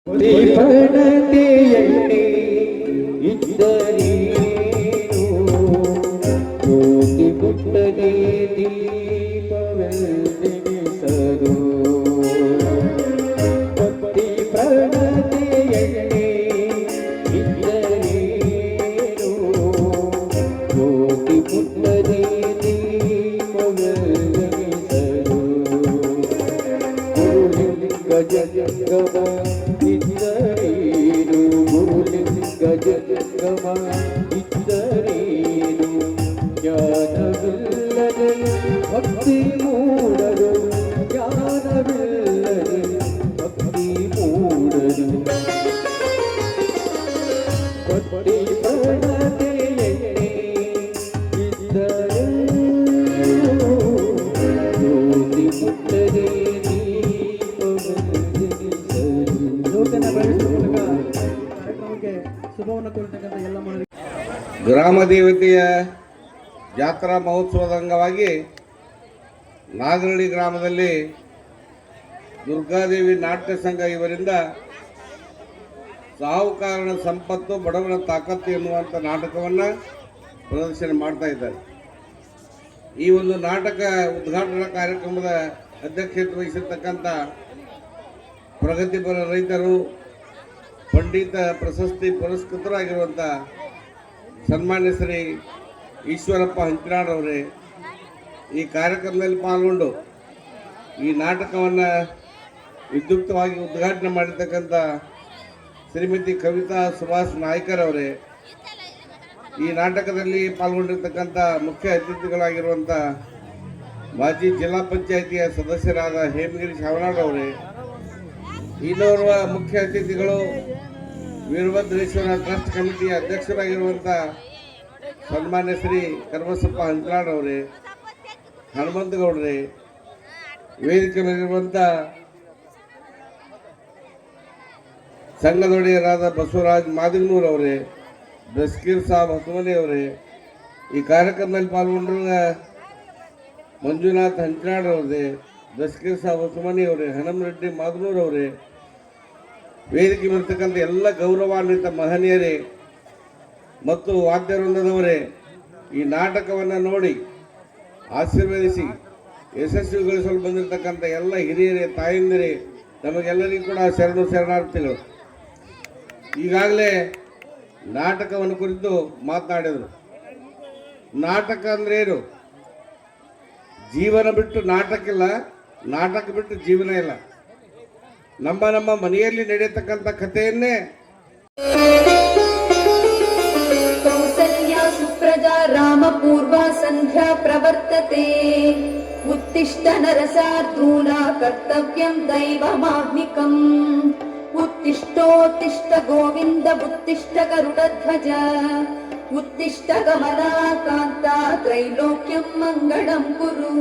ಪ್ರಣತೆಯಲ್ಲಿ ಇದ್ದರೇನು ಜ್ಯೋತಿ ಪುಟ್ಟದೆ ದೀಪವೆಲ್ಲಿಸರು ಭಕ್ತಿ ಪ್ರಣತೆಯಲ್ಲಿ ಇದ್ದರೇನು ಜ್ಯೋತಿ ಪುಟ್ಟದೆ ದೀಪವೆಲ್ಲಿಸರು ಗುರುಲಿಂಗ ಜಗವ ಇದ್ದರೇನು ಗುರುಲಿಂಗ ಜಗವ ಇದ್ದರೇನು ಜ್ಞಾನವಿಲ್ಲದೆ ಭಕ್ತಿ ಮೂಡರು ಜ್ಞಾನವಿಲ್ಲದೆ ಭಕ್ತಿ ಮೂಡರು ಭಕ್ತಿ ಪ್ರಣತೆಯಲ್ಲಿ ಇದ್ದರೇನು ಜ್ಯೋತಿ ಪುಟ್ಟದೆ ಗ್ರಾಮ ದೇವತೆಯ ಜಾತ್ರಾ ಮಹೋತ್ಸವದ ಅಂಗವಾಗಿ ನಾಗರಳ್ಳಿ ಗ್ರಾಮದಲ್ಲಿ ದುರ್ಗಾದೇವಿ ನಾಟ್ಯ ಸಂಘ ಇವರಿಂದ ಸಾಹುಕಾರನ ಸಂಪತ್ತು ಬಡವನ ತಾಕತ್ತು ಎನ್ನುವಂಥ ನಾಟಕವನ್ನು ಪ್ರದರ್ಶನ ಮಾಡ್ತಾ ಇದ್ದಾರೆ. ಈ ಒಂದು ನಾಟಕ ಉದ್ಘಾಟನಾ ಕಾರ್ಯಕ್ರಮದ ಅಧ್ಯಕ್ಷತೆ ವಹಿಸಿರ್ತಕ್ಕಂಥ ಪ್ರಗತಿಪರ ರೈತರು ಪಂಡಿತ ಪ್ರಶಸ್ತಿ ಪುರಸ್ಕೃತರಾಗಿರುವಂಥ ಸನ್ಮಾನ್ಯ ಶ್ರೀ ಈಶ್ವರಪ್ಪ ಹಂಚಿನಾಡವರೇ ಈ ಕಾರ್ಯಕ್ರಮದಲ್ಲಿ ಪಾಲ್ಗೊಂಡು ಈ ನಾಟಕವನ್ನು ವಿದ್ಯುಕ್ತವಾಗಿ ಉದ್ಘಾಟನೆ ಮಾಡಿರ್ತಕ್ಕಂಥ ಶ್ರೀಮತಿ ಕವಿತಾ ಸುಭಾಷ್ ನಾಯ್ಕರವರೇ, ಈ ನಾಟಕದಲ್ಲಿ ಪಾಲ್ಗೊಂಡಿರ್ತಕ್ಕಂಥ ಮುಖ್ಯ ಅತಿಥಿಗಳಾಗಿರುವಂಥ ಮಾಜಿ ಜಿಲ್ಲಾ ಪಂಚಾಯಿತಿಯ ಸದಸ್ಯರಾದ ಹೇಮಗಿರಿ ಶಾವನಾಡವರೇ, ಇನ್ನೋರ್ವ ಮುಖ್ಯ ಅತಿಥಿಗಳು ವೀರಭದ್ರೇಶ್ವರ ಟ್ರಸ್ಟ್ ಕಮಿಟಿಯ ಅಧ್ಯಕ್ಷರಾಗಿರುವಂಥ ಸನ್ಮಾನ್ಯ ಶ್ರೀ ಕರ್ಮಸಪ್ಪ ಹಂಚಲಾಡವರೇ, ಹನುಮಂತಗೌಡ್ರೆ, ವೇದಿಕೆಯಲ್ಲಿರುವಂಥ ಸಂಘದೊಡೆಯರಾದ ಬಸವರಾಜ್ ಮಾದಿಗನೂರವರೇ, ಬಸ್ಕೀರ್ ಸಾಬ್ ಹಸುಮನಿಯವರೇ, ಈ ಕಾರ್ಯಕ್ರಮದಲ್ಲಿ ಪಾಲ್ಗೊಂಡಿರುವ ಮಂಜುನಾಥ್ ಹಂಚನಾಡವ್ರೇ, ಬಸ್ಕೀರ್ ಸಾಬ್ ಹಸುಮನಿಯವರೇ, ಹನುಮರೆಡ್ಡಿ ಮಾದನೂರವರೇ, ವೇದಿಕೆ ಬರ್ತಕ್ಕಂಥ ಎಲ್ಲ ಗೌರವಾನ್ವಿತ ಮಹನೀಯರೇ ಮತ್ತು ವಾದ್ಯವೃಂದದವರೇ, ಈ ನಾಟಕವನ್ನು ನೋಡಿ ಆಶೀರ್ವದಿಸಿ ಯಶಸ್ವಿಗೊಳಿಸಲು ಬಂದಿರತಕ್ಕಂಥ ಎಲ್ಲ ಹಿರಿಯರೇ, ತಾಯಂದಿರೇ, ನಮಗೆಲ್ಲರಿಗೂ ಕೂಡ ಶರಣು ಶರಣಾರ್ಥಿಗಳು. ಈಗಾಗಲೇ ನಾಟಕವನ್ನು ಕುರಿತು ಮಾತನಾಡಿದರು. ನಾಟಕ ಅಂದ್ರೇನು? ಜೀವನ ಬಿಟ್ಟು ನಾಟಕ ಇಲ್ಲ, ನಾಟಕ ಬಿಟ್ಟು ಜೀವನ ಇಲ್ಲ. ನಮ್ಮ ಮನೆಯಲ್ಲಿ ನಡೆಯತಕ್ಕಂಥ ಕಥೆಯನ್ನೇ ಕೌಸಲ್ಯಾ ಸುಪ್ರಜಾ ರಾಮ ಪೂರ್ವ ಸಂಧ್ಯಾ ಪ್ರವರ್ತತೆ ಉತ್ತಿಷ್ಠ ನರಸಾರ್ಧೂಲ ಕರ್ತವ್ಯಂ ದೈವಮಾಹ್ನಿಕಂ ಉತ್ತಿಷ್ಠೋತ್ತಿಷ್ಠ ಗೋವಿಂದ ಉತ್ತಿಷ್ಠ ಗರುಡಧ್ವಜ ಉತ್ತಿಷ್ಠ ಗಮನಾಕಾಂತ ತ್ರೈಲೋಕ್ಯಂ ಮಂಗಳಂ ಕುರು.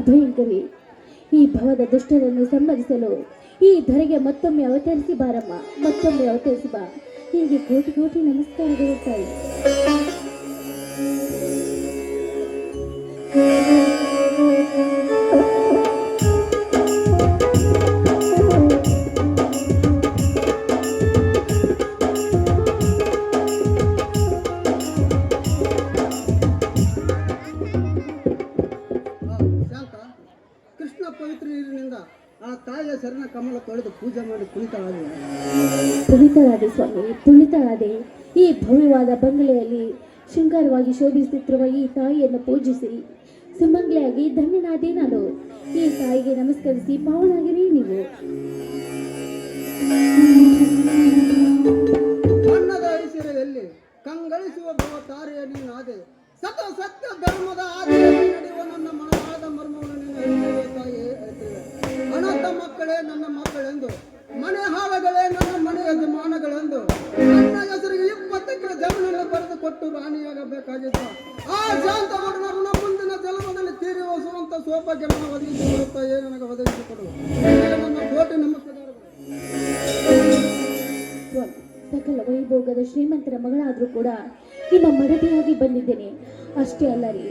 ಭಯಂಕರಿ. ಈ ಭವದ ದುಷ್ಟರನ್ನು ಸಂಹರಿಸಲು ಈ ಧರೆಗೆ ಮತ್ತೊಮ್ಮೆ ಅವತರಿಸಿ ಬಾರಮ್ಮ, ಮತ್ತೊಮ್ಮೆ ಅವತರಿಸಿ ಬಾ. ಹೀಗೆ ಕೋಟಿ ಕೋಟಿ ನಮಸ್ಕಾರಗಳು ತಾಯಿ. ಶಾಂತ, ಕೃಷ್ಣ ಪವಿತ್ರ ನೀರಿನಿಂದ ಆ ತಾಯಿಯ ಶರಣ ಕಮಲ ತೊಳೆದು ಪೂಜೆ ಮಾಡಿ ಕುಳಿತಳಾದ ಪುನೀತರಾದೆ ಸ್ವಾಮಿ, ಪುನೀತರಾದೆ. ಈ ಭವ್ಯವಾದ ಬಂಗಲೆಯಲ್ಲಿ ಶೃಂಗಾರವಾಗಿ ಶೋಭಿಸುತ್ತಿರುವ ಈ ತಾಯಿಯನ್ನು ಪೂಜಿಸಿ ಸುಮಂಗಲೆಯಾಗಿ ಧನ್ಯನಾದೆ ನಾನು. ಈ ತಾಯಿಗೆ ನಮಸ್ಕರಿಸಿ ಪಾವನಾಗಿರಿ ನೀವು. ಬಣ್ಣದ ಐಸಿರೆಯಲ್ಲಿ ಕಂಗಳಿಸುವ ಭವ ತಾರೆಯ ನೀನಾದೆ. ಸತ ಸತ್ಯ ಧರ್ಮದ ಆದಿಯಲ್ಲಿ ನಡೆಯುವ ನನ್ನ ಮನದಾಳದ ಮರ್ಮವನ್ನು ನೀನು ಅರಿತಿರುವೆ ತಾಯಿಯೇ, ಅರಿತಿರುವೆ. ಅನಾಥ ಮಕ್ಕಳೇ ನನ್ನ ಮಕ್ಕಳೆಂದು, ಮನೆ ಹಾಳಗಳೇ ನನ್ನ ಮನೆ ಯಜಮಾನಗಳೆಂದು ನನ್ನ ಹೆಸರಿಗೆ 20 ಎಕರೆ ಜಮೀನನ್ನು ಬರೆದು ಕೊಟ್ಟು ರಾಣಿಯಾಗಬೇಕಾಗಿದ್ದ ಆ ಶಾಂತ ಋಣ ಮುಂದಿನ ಜನ್ಮದಲ್ಲಿ ತೀರಿಸುವಂತ ಸೌಭಾಗ್ಯವನ್ನು ಒದಗಿಸಿಕೊಡು ತಾಯಿಯೇ, ನನಗೆ ಒದಗಿಸಿಕೊಡು. ನನ್ನ ಕೋಟಿ ನಮಸ್ಕಾರಗಳು. ಸ್ವಾಮಿ, ಸಕಲ ವೈಭೋಗದ ಶ್ರೀಮಂತರ ಮಗಳಾದರೂ ಕೂಡ ನಿಮ್ಮ ಮಡದಿಯಾಗಿ ಬಂದಿದ್ದೇನೆ. ಅಷ್ಟೇ ಅಲ್ಲ ರೀ,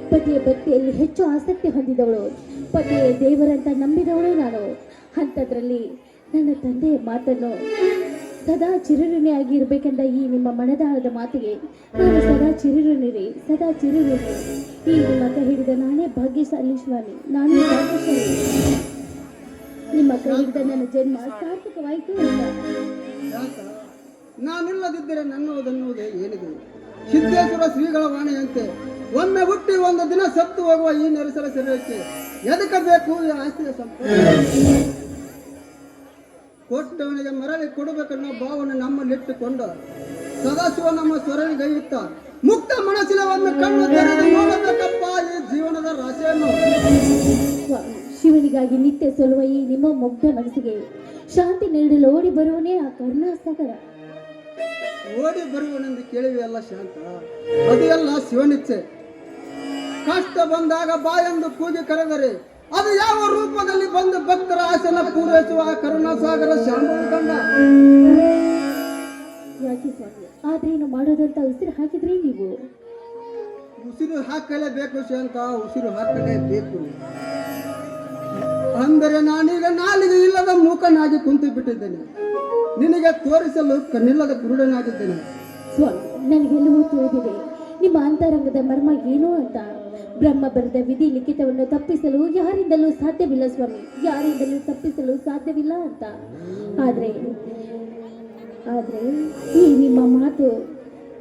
ಪತಿಯ ಭಕ್ತಿಯಲ್ಲಿ ಹೆಚ್ಚು ಆಸಕ್ತಿ ಹೊಂದಿದವಳು, ಪತಿಯ ದೇವರಂತ ನಂಬಿದವಳು ನಾನು. ಅಂಥದ್ರಲ್ಲಿ ನನ್ನ ತಂದೆಯ ಮಾತನ್ನು ಸದಾ ಚಿರಋಣಿಯಾಗಿ ಇರಬೇಕೆಂದ ಈ ನಿಮ್ಮ ಮನದಾಳದ ಮಾತಿಗೆ ನಾನು ಸದಾ ಚಿರಋಣಿ, ಸದಾ ಚಿರಋಣಿ. ಈ ನಿಮ್ಮ ಕೈ ಹಿಡಿದ ನಾನೇ ಭಾಗ್ಯಶಾಲಿ ಸ್ವಾಮಿ, ನಾನೇ ಭಾಗ್ಯಶಾಲಿ. ನಿಮ್ಮ ಕೈ ಹಿಡಿದ ನನ್ನ ಜನ್ಮ ಸಾರ್ಥಕವಾಯಿತು ಅಂತ. ಯಾಕ ನಾನಿಲ್ಲದಿದ್ದರೆ ನನ್ನುವುದನ್ನುವುದೇ ಏನಿದೆ? ಸಿದ್ದೇಶ್ವರ ಶ್ರೀಗಳ ವಾಣಿಯಂತೆ ಒಮ್ಮೆ ಹುಟ್ಟಿ ಒಂದು ದಿನ ಸತ್ತು ಹೋಗುವ ಈ ನೆರೆಸಲ ಶರೀರಕ್ಕೆ ಎದಕ್ಕೆ ಬೇಕು ಈ ಆಸ್ತಿಯ ಸಂಪತ್ತು? ಕೊಟ್ಟವನಿಗೆ ಮರಳಿ ಕೊಡಬೇಕನ್ನೋ ಭಾವನೆ ನಮ್ಮಲ್ಲಿಟ್ಟುಕೊಂಡು ಸದಾಶಿವ ನಮ್ಮ ಸ್ವರಣಿಗೈಯುತ್ತ ಮುಕ್ತ ಮನಸ್ಸಿನ ಒಮ್ಮೆ ಕಣ್ಣು ತೆರೆದು ನೋಡಬೇಕಪ್ಪ ಈ ಜೀವನದ ರಾಶಿಯನ್ನು. ಶಿವನಿಗಾಗಿ ನಿತ್ಯ ಸೊಲುವ ಈ ನಿಮ್ಮ ಮುಗ್ಧ ಮನಸ್ಸಿಗೆ ಶಾಂತಿ ನೀಡಲು ಓಡಿ ಬರುವನೇ ಆ ಕರುಣಾಸಾಗರ. ಓಡಿ ಬರುವನೆಂದು ಕೇಳಿವೆಯಲ್ಲ ಶಾಂತ, ಅದು ಎಲ್ಲ ಶಿವನಿಚ್ಛೆ. ಕಷ್ಟ ಬಂದಾಗ ಬಾಯೆಂದು ಕೂಗಿ ಕರೆದರೆ ಅದು ಯಾವ ರೂಪದಲ್ಲಿ ಬಂದು ಭಕ್ತರ ಆಸನ ಪೂರೈಸುವ ಕರುಣಾಸಾಗರ ಶಾಂತ ಕಂಡ. ಯಾಕೆ ಸ್ವಾಮಿ, ಆದ್ರೇನು ಮಾಡೋದಂತ ಉಸಿರು ಹಾಕಿದ್ರಿ ನೀವು? ಉಸಿರು ಹಾಕಲೇಬೇಕು ಶಾಂತ, ಉಸಿರು ಹಾಕಲೇಬೇಕು. ಅಂದರೆ ನಾನೀಗ ನಾಲಿಗೆ ಇಲ್ಲದ ಮೂಕನಾಗಿ ಕುಂತು ಬಿಟ್ಟಿದ್ದೇನೆ, ನಿನಗೆ ತೋರಿಸಲು ಕಣ್ಣಿಲ್ಲದ ಕುರುಡನಾಗಿದ್ದೇನೆ. ಸ್ವಾಮಿ, ನನಗೆಲ್ಲವೂ ತಿಳಿದಿದೆ ನಿಮ್ಮ ಅಂತರಂಗದ ಮರ್ಮ ಏನು ಅಂತ. ಬ್ರಹ್ಮ ಬರೆದ ವಿಧಿ ಲಿಖಿತವನ್ನು ತಪ್ಪಿಸಲು ಯಾರಿಂದಲೂ ಸಾಧ್ಯವಿಲ್ಲ ಸ್ವಾಮಿ, ಯಾರಿಂದಲೂ ತಪ್ಪಿಸಲು ಸಾಧ್ಯವಿಲ್ಲ ಅಂತ. ಆದ್ರೆ ಈ ನಿಮ್ಮ ಮಾತು,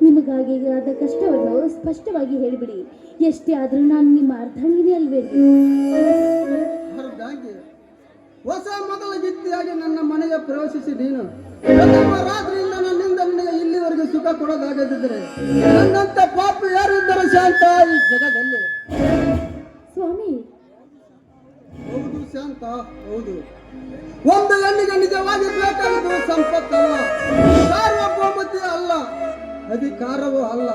ನಿಮಗಾಗಿ ಆದ ಕಷ್ಟವನ್ನು ಸ್ಪಷ್ಟವಾಗಿ ಹೇಳಿಬಿಡಿ. ಎಷ್ಟೇ ಆದರೂ ನಾನು ನಿಮ್ಮ ಅರ್ಧಾಂಗಿನಿ ಅಲ್ವೇ? ಅರ್ಧಾಂಗಿ ಹೊಸ ಮೊದಲ ಗಿತ್ತಿಯಾಗಿ ನನ್ನ ಮನೆಗೆ ಪ್ರವೇಶಿಸಿ ನೀನು ಪ್ರಥಮ ರಾತ್ರಿಯಿಂದ ನನ್ನಿಂದ ನಿನಗೆ ಇಲ್ಲಿವರೆಗೆ ಸುಖ ಕೊಡೋದಾಗದಿದ್ದರೆ ನನ್ನಂತ ಪಾಪ ಯಾರಿದ್ದರು ಶಾಂತ ಈ ಜಗದಲ್ಲಿ? ಸ್ವಾಮಿ, ಹೌದು ಶಾಂತ, ಹೌದು. ಒಂದು ಹೆಣ್ಣಿಗೆ ನಿಜವಾಗಿ ಬೇಕಾಗಿದ್ದು ಸಂಪತ್ತಲ್ಲ, ಸಾರ್ವಭೌಮತೆ ಅಲ್ಲ, ಅಧಿಕಾರವೂ ಅಲ್ಲ.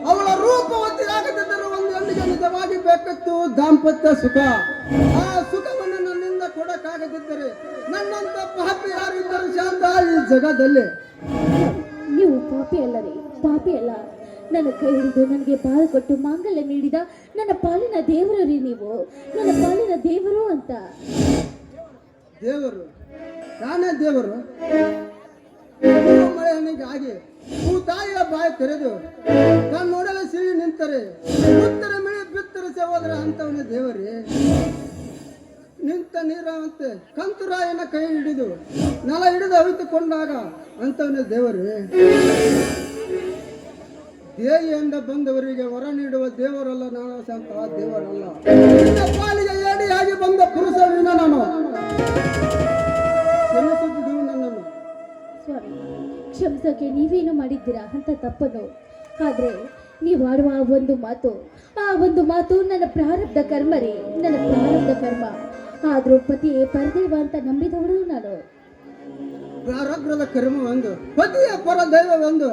ಅವಳ ರೂಪವತಿ ಆಗದಿದ್ದರೂ ಒಂದು ಹೆಣ್ಣಿಗೆ ನಿಜವಾಗಿ ಬೇಕಿತ್ತು ದಾಂಪತ್ಯ ಸುಖ. ಆ ಸುಖವನ್ನು ನನ್ನಿಂದ ಕೊಡಕ್ಕಾಗದಿದ್ದರೆ ನನ್ನಂತ ಪಾಪಿ ಯಾರಿದ್ದರು ಶಾಂತ ಈ ಜಗದಲ್ಲಿ? ನೀವು ಪಾಪಿ ಅಲ್ಲ ರೀ, ಪಾಪಿ ಅಲ್ಲ. ನನ್ನ ಕೈ ಹಿಡಿದು ನನಗೆ ಬಾಳು ಕೊಟ್ಟು ಮಾಂಗಲ್ಯ ನೀಡಿದ ನನ್ನ ಪಾಲಿನ ದೇವರು ರೀ ನೀವು, ನನ್ನ ಪಾಲಿನ ದೇವರು ಅಂತ. ದೇವರು? ನಾನೇ ದೇವರು? ಮಳೆಯನಿಗಾಗಿ ತಾಯಿಯ ಬಾಯಿ ತೆರೆದು ತನ್ನೊಡಲೆ ಸಿಳಿ ನಿಂತರೆ ಉತ್ತರ ಮಳೆ ಬಿತ್ತರಿಸಿ ಹೋದರೆ ಅಂತವನೇ ದೇವರೇ. ನಿಂತ ನೀರಂತೆ ಕಂತುರಾಯನ ಕೈ ಹಿಡಿದು ನೆಲ ಹಿಡಿದು ಅವಿತುಕೊಂಡಾಗ ಅಂತವನೇ ದೇವರೇ. ದೇಹಿಯಿಂದ ಬಂದವರಿಗೆ ವರ ನೀಡುವ ದೇವರಲ್ಲ ನಾನು ಶಾಂತ, ದೇವರಲ್ಲ. ಪಾಲಿಗೆ ಏಡಿಯಾಗಿ ಬಂದ ಪುರುಷವಿನ ನಾನು. ಕ್ಷಮಿಸಿ ಬಿಡು ನನ್ನನ್ನು. ಸ್ವಾಮಿ, ಕ್ಷಮಿಸೋಕೆ ನೀವೇನು ಮಾಡಿದ್ದೀರಾ ಅಂತ ತಪ್ಪನು. ಆದ್ರೆ ನೀವು ಆಡುವ ಆ ಒಂದು ಮಾತು ನನ್ನ ಪ್ರಾರಬ್ಧ ಕರ್ಮ ರೀ, ನನ್ನ ಪ್ರಾರಬ್ಧ ಕರ್ಮ. ಆದ್ರೂ ಪತಿಯೇ ಪರದೈವ ಅಂತ ನಂಬಿದವಳು ನಾನು. ಪ್ರಾರಬ್ಧದ ಕರ್ಮ ಒಂದು, ಪತಿಯ ಪರ ದೈವ ಒಂದು.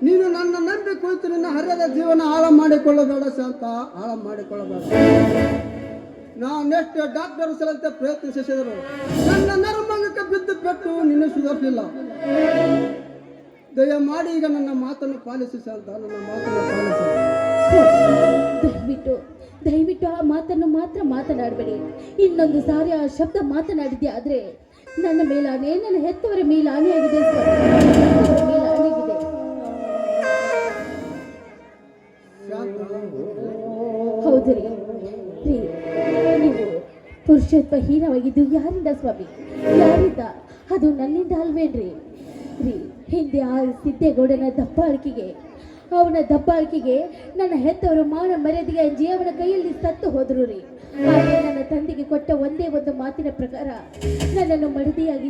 ನೀನು ನನ್ನ ನಂಬಿ ಕುಳಿತು ನಿನ್ನ ಹರಿಯದ ಜೀವನ ಹಾಳು ಮಾಡಿಕೊಳ್ಳಬೇಡ ಶಾಂತ, ಹಾಳು ಮಾಡಿಕೊಳ್ಳಬೇಡ. ನಾನೆಷ್ಟು ಡಾಕ್ಟರ್ ಸಲಂತೆ ಪ್ರಯತ್ನಿಸಿದರು, ನನ್ನ ನರಮಂಗಕ್ಕೆ ಬಿದ್ದು ಪೆಟ್ಟು ನಿನ್ನ ಸುಧಾರಿಸಲಿಲ್ಲ. ದಯಮಾಡಿ ಈಗ ನನ್ನ ಮಾತನ್ನು ಪಾಲಿಸಿ ಶಾಂತ, ನನ್ನ ಮಾತನ್ನು ಪಾಲಿಸಿ. ದಯವಿಟ್ಟು ಆ ಮಾತನ್ನು ಮಾತ್ರ ಮಾತನಾಡಬೇಡಿ. ಇನ್ನೊಂದು ಸಾರಿ ಆ ಶಬ್ದ ಮಾತನಾಡಿದ್ಯಾ ಆದ್ರೆ ನನ್ನ ಮೇಲಾನೆ, ನನ್ನ ಹೆತ್ತವರ ಮೇಲಾನೆ ಆಗಿದೆ ಸ್ವಾಮಿ, ಹೆತ್ತವರ ಮೇಲಾನೆ ಆಗಿದೆ. ಹೌದು ರೀ, ನೀವು ಪುರುಷತ್ವ ಹೀನವಾಗಿದ್ದು ಯಾರಿಂದ ಸ್ವಾಮಿ? ಯಾರಿಂದ? ಅದು ನನ್ನಿಂದ ಅಲ್ವೇನ್ರಿ ರೀ? ಹಿಂದೆ ಆ ಸಿದ್ದೇಗೌಡನ ಅವನ ದಬ್ಬಾಳಿಕೆಗೆ ನನ್ನ ಹೆತ್ತವರು ಮಾನ ಮರ್ಯಾದೆಗೆ ಅಂಜಿ ಅವನ ಕೈಯಲ್ಲಿ ಸತ್ತು ಹೋದ್ರು ರೀ. ಆದರೆ ನನ್ನ ತಂದೆಗೆ ಕೊಟ್ಟ ಒಂದೇ ಒಂದು ಮಾತಿನ ಪ್ರಕಾರ ನನ್ನನ್ನು ಮಡದಿಯಾಗಿ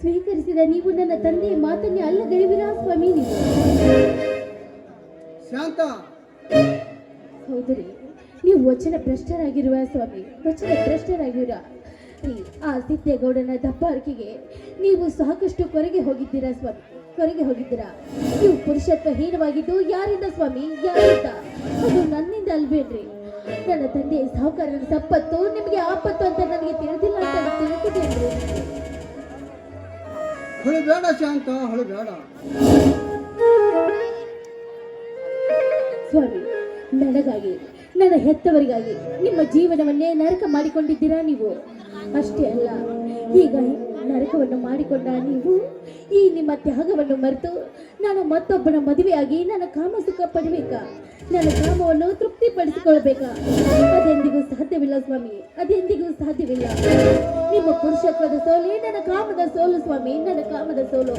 ಸ್ವೀಕರಿಸಿದ ನೀವು ನನ್ನ ತಂದೆಯ ಮಾತನ್ನೇ ಅಲ್ಲಗಳೆವಿರಾ ಸ್ವಾಮಿ ನೀವು? ಶಾಂತ, ಹೌದು ರೀ, ನೀವು ವಚನ ಭ್ರಷ್ಟರಾಗಿರುವ ಸ್ವಾಮಿ, ವಚನ ಭ್ರಷ್ಟರಾಗಿರ. ಆ ಸಿದ್ದೇಗೌಡನ ದಬ್ಬಾಳಿಕೆಗೆ ನೀವು ಸಾಕಷ್ಟು ಕೊರಗೆ ಹೋಗಿದ್ದೀರಾ ಸ್ವಾಮಿ, ಕೊರಗೆ ಹೋಗಿದ್ದೀರಾ. ನೀವು ಪುರುಷತ್ವ ಹೀನವಾಗಿದ್ದು ಯಾರಿಂದ ಸ್ವಾಮಿ? ಯಾರಿಂದ? ಅದು ನನ್ನಿಂದ ಅಲ್ವೇನ್ರಿ? ನನ್ನ ತಂದೆ ಸಾಹುಕಾರನ ಸಂಪತ್ತು ನಿಮಗೆ ಆಪತ್ತು ಅಂತ ನನಗೆ ತಿಳಿದಿಲ್ಲ ಅಂತ ತಿಳಿದಿದ್ದೇನ್ರಿ? ಹೊಳಬೇಡ ಶಾಂತ, ಹೊಳಬೇಡ. ಸ್ವಾಮಿ, ನನಗಾಗಿ, ನನ್ನ ಹೆತ್ತವರಿಗಾಗಿ ನಿಮ್ಮ ಜೀವನವನ್ನೇ ನರಕ ಮಾಡಿಕೊಂಡಿದ್ದೀರಾ ನೀವು. ಅಷ್ಟೇ ಅಲ್ಲ, ಈಗ ನರಕವನ್ನು ಮಾಡಿಕೊಂಡ ನೀವು ಈ ನಿಮ್ಮ ತ್ಯಾಗವನ್ನು ಮರೆತು ನಾನು ಮತ್ತೊಬ್ಬನ ಮದುವೆಯಾಗಿ ನನ್ನ ಕಾಮ ಸುಖ ಪಡಬೇಕಾ? ನನ್ನ ಕಾಮವನ್ನು ತೃಪ್ತಿಪಡಿಸಿಕೊಳ್ಬೇಕಾ? ಅದೆಂದಿಗೂ ಸಾಧ್ಯವಿಲ್ಲ ಸ್ವಾಮಿ, ಅದೆಂದಿಗೂ ಸಾಧ್ಯವಿಲ್ಲ. ನಿಮ್ಮ ಪುರುಷತ್ವದ ಸೋಲೆ ನನ್ನ ಕಾಮದ ಸೋಲು ಸ್ವಾಮಿ, ನನ್ನ ಕಾಮದ ಸೋಲು.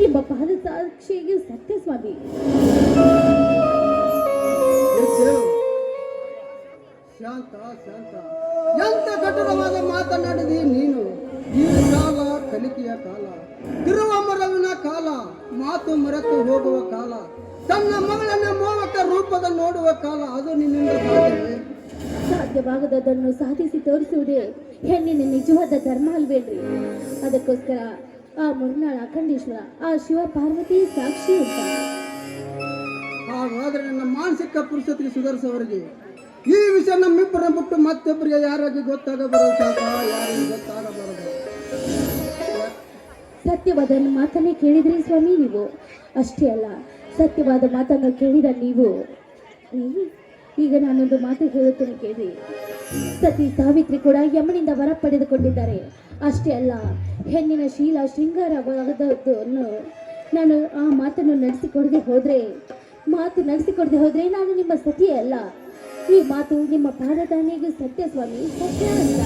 ನಿಮ್ಮ ಪಾದ ಸಾಕ್ಷಿಯು ಸತ್ಯ ಸ್ವಾಮಿ. ಶಾಂತ, ಶಾಂತ, ಎಂತ ಕಠೋರವಾದ ಮಾತನಾಡಿದಿ ನೀನು. ಈ ಕಾಲ ಕಲಿಕೆಯ ಕಾಲ, ತಿರುವಮರವಿನ ಕಾಲ, ಮಾತು ಮರೆತು ಹೋಗುವ ಕಾಲ, ತನ್ನ ಮಗಳನ್ನ ಮೋಹಕ ರೂಪದ ನೋಡುವ ಕಾಲ. ಅದು ನಿನ್ನಿಂದ ಸಾಧ್ಯವಾಗದದನ್ನು ಸಾಧಿಸಿ ತೋರಿಸುವುದೇ ಹೆಣ್ಣಿನ ನಿಜವಾದ ಧರ್ಮ ಅಲ್ವೇನ್ರಿ? ಅದಕ್ಕೋಸ್ಕರ ಆ ಮುರ್ನಾಳ ಅಖಂಡೇಶ್ವರ, ಆ ಶಿವ ಪಾರ್ವತಿ ಸಾಕ್ಷಿ ಅಂತ. ಹಾಗಾದ್ರೆ ನನ್ನ ಮಾನಸಿಕ ಪುರುಷತಿಗೆ ಸುಧಾರಿಸೋವರಿಗೆ ಈ ವಿಷಯ ನಮ್ಮಿಬ್ಬರನ್ನ ಬಿಟ್ಟು ಮತ್ತೊಬ್ಬರಿಗೆ ಯಾರಿಗೆ ಗೊತ್ತಾಗಬಾರದು ಸಾಕ, ಯಾರಿಗೆ ಗೊತ್ತಾಗಬಾರದು. ಸತ್ಯವಾದ ಮಾತನ್ನೇ ಕೇಳಿದ್ರಿ ಸ್ವಾಮಿ ನೀವು. ಅಷ್ಟೇ ಅಲ್ಲ, ಸತ್ಯವಾದ ಮಾತನ್ನು ಕೇಳಿದ ನೀವು ಈಗ ನಾನೊಂದು ಮಾತು ಹೇಳುತ್ತೇನೆ ಕೇಳಿ. ಸತಿ ಸಾವಿತ್ರಿ ಕೂಡ ಯಮನಿಂದ ವರ ಪಡೆದುಕೊಂಡಿದ್ದಾರೆ. ಅಷ್ಟೇ ಅಲ್ಲ, ಹೆಣ್ಣಿನ ಶೀಲ ಶೃಂಗಾರವಾದದ್ದನ್ನು ನಾನು ಆ ಮಾತನ್ನು ನಡೆಸಿಕೊಡದೆ ಹೋದ್ರೆ ನಾನು ನಿಮ್ಮ ಸತಿಯೇ ಅಲ್ಲ. ಈ ಮಾತು ನಿಮ್ಮ ಪಾದದಾನಿಗೂ ಸತ್ಯ ಸ್ವಾಮಿ, ಸತ್ಯ ಅಂತ.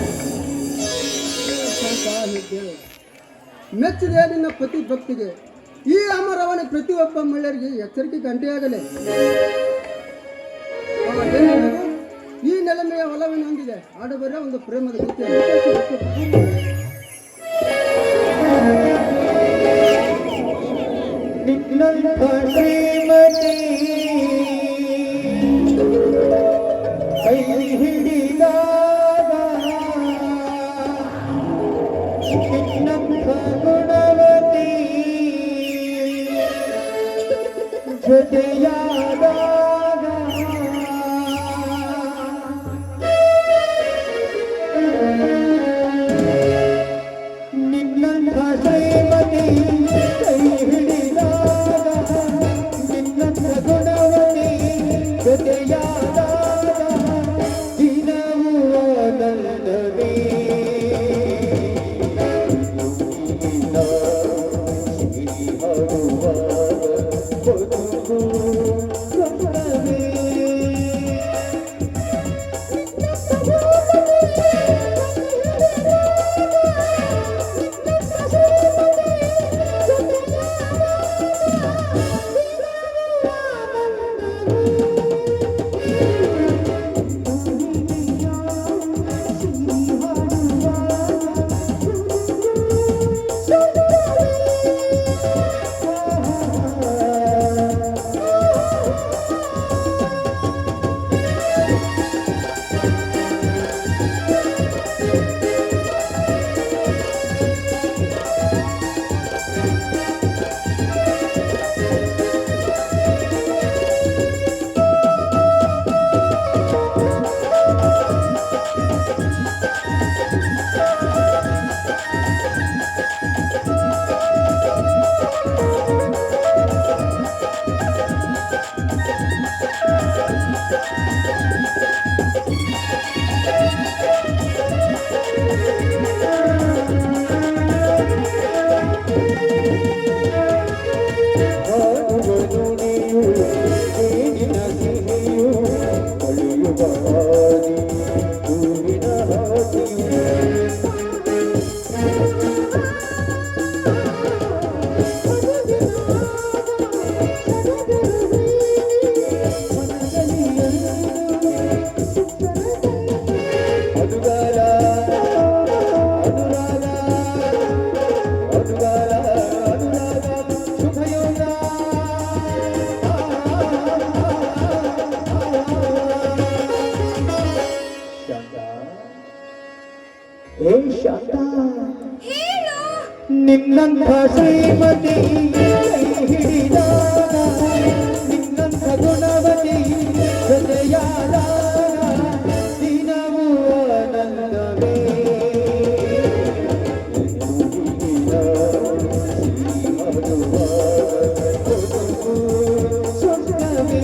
ಮೆಚ್ಚಿದೆ ನಿನ್ನ ಪತಿ ಭಕ್ತಿಗೆ. ಈ ಅಮರವಣೆ ಪ್ರತಿಯೊಬ್ಬ ಮಹಿಳೆಯರಿಗೆ ಎಚ್ಚರಿಕೆ ಗಂಟೆಯಾಗಲೇ. ಈ ನೆಲೆಮೆಯ ಒಲವಿನ ಹೊಂದಿದೆ ಆಡಬರ ಒಂದು ಪ್ರೇಮದ ಗೀತೆ. ಕೈ ಹಿಡಿದಾಗ ಗುಣವತಿ ಜೊತೆಯಾದಾಗ ನಿನ್ನಂಥ ಶ್ರೀಮತಿ ಕೈ ಹಿಡಿದಾಗ ನಿನ್ನಂಥ ಗುಣವತಿ ಜೊತೆಯಾದಾಗ ನಿನ್ನಂಥ ಶ್ರೀಮತಿ ಕೈ ಹಿಡಿದಾಗ ನಿನ್ನಂಥ ಗುಣವತಿ ಜೊತೆಯಾದಾಗ ದಿನವೂ ಆನಂದವೇ ಸ್ವರ್ಗವೇ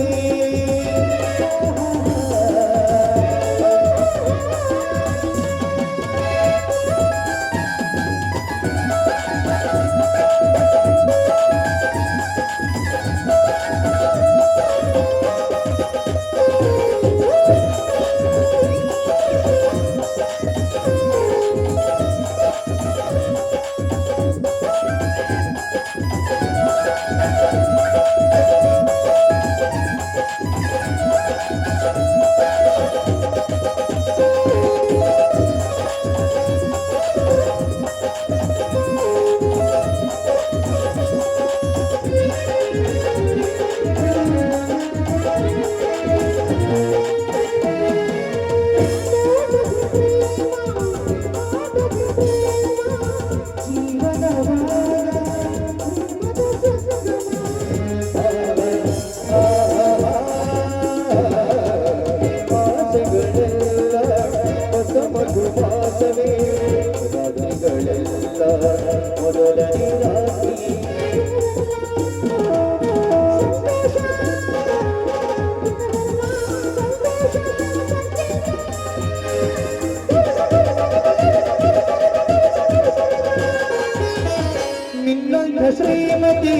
ನಿನ್ನಂಥ ಶ್ರೀಮತಿ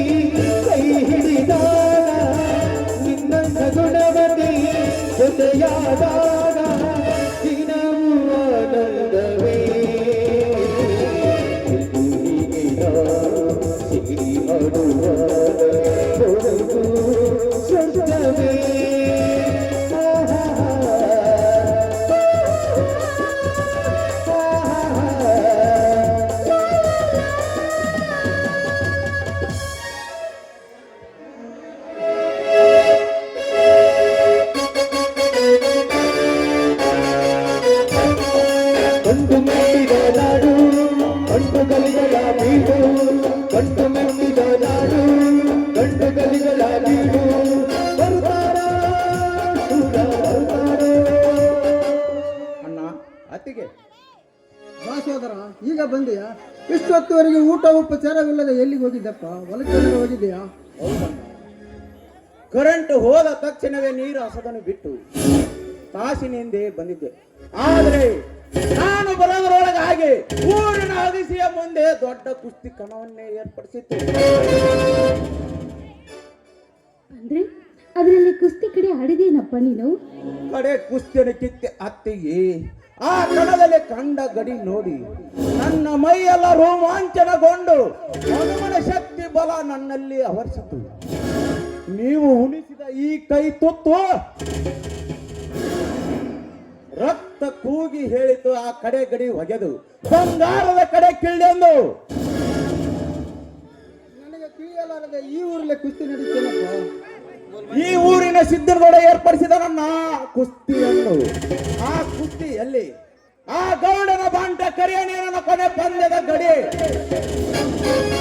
ಕೈ ಹಿಡಿದಾಗ ನಿನ್ನಂಥ ಗುಣವತಿ ಜೊತೆಯಾದಾಗ ದಿನವೂ ಆನಂದವೇ ಸಿಹಿ ಹಡುವಾದ ಕೊಡಗು ಸ್ವರ್ಗವೇ ಗಂಡು ಮೆಟ್ಟಿದ ನಾಡು ಗಂಡು ಗಲಿಗಳ ಬೀಡು ಗಂಡು ಮೆಟ್ಟಿದ ನಾಡು ಗಂಡು ಗಲಿಗಳ ಬೀಡು ಬರ್ತಾರ ಶೂರ ಬರ್ತಾರ. ಅಣ್ಣ ಅತ್ತಿಗೆ ಬಾ ಸೋದರ, ಈಗ ಬಂದೆಯಾ? ಇಷ್ಟೊತ್ತುವರೆಗೆ ಊಟ ಉಪಚಾರವಿಲ್ಲದೆ ಎಲ್ಲಿಗೆ ಹೋಗಿದ್ದಪ್ಪ? ಹೊಲಕ್ಕೆ ಹೋಗಿದ್ದೀಯಾ? ಕರೆಂಟ್ ಹೋದ ತಕ್ಷಣವೇ ನೀರು ಹಸದನ್ನು ಬಿಟ್ಟು ತಾಸಿನ ಹಿಂದೆ ಬಂದಿದ್ದೆ. ಆದರೆ ನಾನು ಬರೋದರೊಳಗಾಗಿ ಊರಿನ ಅಗಸಿಯ ಮುಂದೆ ದೊಡ್ಡ ಕುಸ್ತಿ ಕಣವನ್ನೇ ಏರ್ಪಡಿಸಿತ್ತು. ಅಂದ್ರೆ ಅದರಲ್ಲಿ ಕುಸ್ತಿ ಕಡೆ ಆಡಿದೇನಪ್ಪ ನೀನು? ಕಡೆ ಕುಸ್ತಿಯನ್ನು ಕಿತ್ತೆ ಅತ್ತಿಗೆ ಆ ಕಣದಲ್ಲಿ ಕಂಡ ಗಡಿ ನೋಡಿ ನನ್ನ ಮೈಯೆಲ್ಲ ರೋಮಾಂಚನಗೊಂಡು ಹನುಮನ ಶಕ್ತಿ ಬಲ ನನ್ನಲ್ಲಿ ಆವರಿಸಿತು. ನೀವು ಉಣಿಸಿದ ಈ ಕೈ ತುತ್ತು ರಕ್ತ ಕೂಗಿ ಹೇಳಿತು. ಆ ಕಡೆ ಗಡಿ ಹೊಗೆದು ಬಂಗಾರದ ಕಡೆ ಕಿಳ್ಳೆಂದು ನನಗೆ ತಿಳಿಯಲಾರದೆ ಈ ಊರಲ್ಲೇ ಕುಸ್ತಿ ನಡೀತೇನಪ್ಪ? ಈ ಊರಿನ ಸಿದ್ದನಗೌಡ ಏರ್ಪಡಿಸಿದ ನನ್ನ ಕುಸ್ತಿಯನ್ನು. ಆ ಕುಸ್ತಿಯಲ್ಲಿ ಆ ಗೌಡನ ಬಾಂಟ ಕರಿಯನೇನ ಕೊನೆ ಪಂದ್ಯದ ಗಡಿ.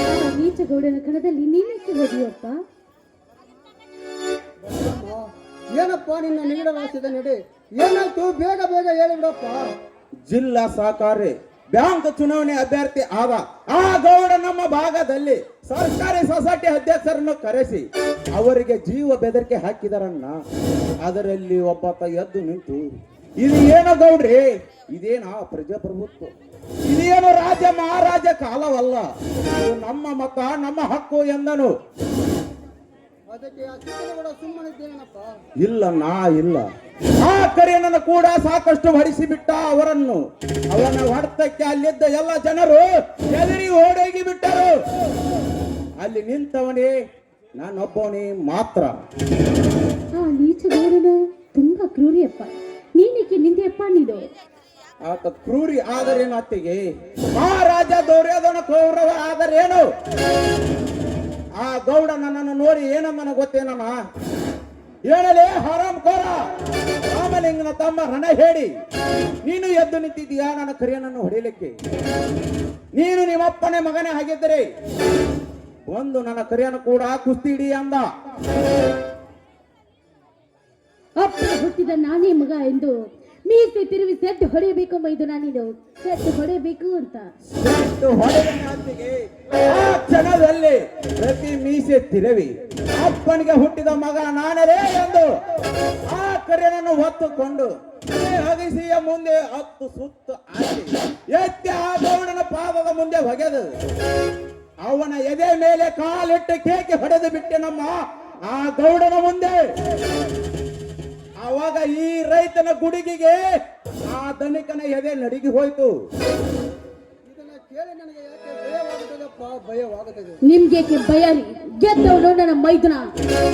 ಆ ನೀಚ ಗೌಡನ ಕಣದಲ್ಲಿ ನೀನಕ್ಕೆ ಹೋದಿಯಪ್ಪ? ಏನಪ್ಪ ನಿನ್ನ ನೀಡಲಾಸಿದ ನಡೆ? ಏನಾಯ್ತು? ಬೇಗ ಬೇಗ ಹೇಳಿಬಿಡಪ್ಪ. ಜಿಲ್ಲಾ ಸಹಕಾರಿ ಬ್ಯಾಂಕ್ ಚುನಾವಣೆ ಅಭ್ಯರ್ಥಿ ಆದ ಆ ಗೌಡ ನಮ್ಮ ಭಾಗದಲ್ಲಿ ಸರ್ಕಾರಿ ಸೊಸೈಟಿ ಅಧ್ಯಕ್ಷರನ್ನು ಕರೆಸಿ ಅವರಿಗೆ ಜೀವ ಬೆದರಿಕೆ ಹಾಕಿದರನ್ನ. ಅದರಲ್ಲಿ ಒಬ್ಬಾತ ಎದ್ದು ನಿಂತು, ಇದು ಏನೋ ಗೌಡ್ರಿ, ಇದೇನಾ ಪ್ರಜಾಪ್ರಭುತ್ವ, ಇದೇನು ರಾಜ್ಯ ಮಹಾರಾಜ ಕಾಲವಲ್ಲ, ಇದು ನಮ್ಮ ಮತ ನಮ್ಮ ಹಕ್ಕು ಎಂದನು. ಅದಕ್ಕೆ ಆ ಚಿಕ್ಕನಗೌಡ ಸುಮ್ಮನಿದ್ದೇನಪ್ಪ? ಇಲ್ಲ, ನಾ ಇಲ್ಲ. ಆ ಕರಿಯನನ್ನು ಕೂಡ ಸಾಕಷ್ಟು ಹೊಡಿಸಿ ಬಿಟ್ಟ ಅವರನ್ನು. ಅವನ ಹೊಡೆತಕ್ಕೆ ಅಲ್ಲಿದ್ದ ಎಲ್ಲ ಜನರು ಹೆದರಿ ಓಡೋಗಿ ಬಿಟ್ಟರು. ಅಲ್ಲಿ ನಿಂತವನೇ ನಾನೊಬ್ಬವನೇ ಮಾತ್ರ. ಆ ನೀಚ ಗೌಡನು ತುಂಬಾ ಕ್ರೂರಿಯಪ್ಪ. ನೀನೇಕೆ ನಿಂದೆಯಪ್ಪ ನೀನು? ಆತ ಕ್ರೂರಿ ಆದರೇನು ಅತ್ತಿಗೆ? ಮಹಾರಾಜ ದುರ್ಯೋಧನ ಕೌರವ ಆದರೇನು? ಆ ಗೌಡ ನನ್ನನ್ನು ನೋಡಿ ಏನಮ್ಮನ ಗೊತ್ತೇನಮ್ಮ? ಹೇಳಲೇ ಹರಾಮ್ ಕೋರ ರಾಮಲಿಂಗನ ತಮ್ಮ ರಣ ಹೇಳಿ ನೀನು ಎದ್ದು ನಿಂತಿದ್ದೀಯಾ ನನ್ನ ಕರಿಯನನ್ನು ಹೊಡೆಯಲಿಕ್ಕೆ? ನೀನು ನಿಮ್ಮಪ್ಪನೇ ಮಗನೇ ಆಗಿದ್ದರೆ ಒಂದು ನನ್ನ ಕರಿಯನ್ನು ಕೂಡ ಕುಸ್ತಿ ಹಿಡಿ ಅಂದ. ಅಪ್ಪ ಹುಟ್ಟಿದ ನಾನೇ ಮಗ ಎಂದು ಮೀಸೆ ತಿರುವಿ ಸೆಟ್ಟು ಹೊಡೆಯಬೇಕು ಮೈದು ನಾನಿದು ಸೆಟ್ಟು ಹೊಡೆಯಬೇಕು ಅಂತ ಸೆಟ್ಟು ಹೊಡೆದ ಮಾತಿಗೆ ಆ ಕ್ಷಣದಲ್ಲಿ ಪ್ರತಿ ಮೀಸೆ ತಿರುವಿ ಅಪ್ಪನಿಗೆ ಹುಟ್ಟಿದ ಮಗ ನಾನರೇ ಎಂದು ಆ ಕರಿಯನ್ನು ಹೊತ್ತುಕೊಂಡು ಹಗಿಸಿಯ ಮುಂದೆ 10 ಸುತ್ತು ಹಾಕಿ ಎತ್ತಿ ಆ ಗೌಡನ ಪಾದದ ಮುಂದೆ ಹೊಗೆದು ಅವನ ಎದೆ ಮೇಲೆ ಕಾಲಿಟ್ಟು ಕೇಕೆ ಹೊಡೆದು ಬಿಟ್ಟೆ ನಮ್ಮ ಆ ಗೌಡನ ಮುಂದೆ. ಅವಾಗ ಈ ರೈತನ ಗುಡುಗಿಗೆ ಆ ಧನಿಕನ ಎದೆ ನಡುಗಿ ಹೋಯ್ತು. ಇದನ್ನ ಕೇಳಿ ನನಗೆ ಯಾಕೆ ಭಯವಾಗುತ್ತದಪ್ಪ, ಭಯವಾಗುತ್ತದೆ. ನಿಮ್ಗೇಕೆ ಭಯ ರೀ? ಗೆದ್ದವನು ನನ್ನ ಮೈದುನ,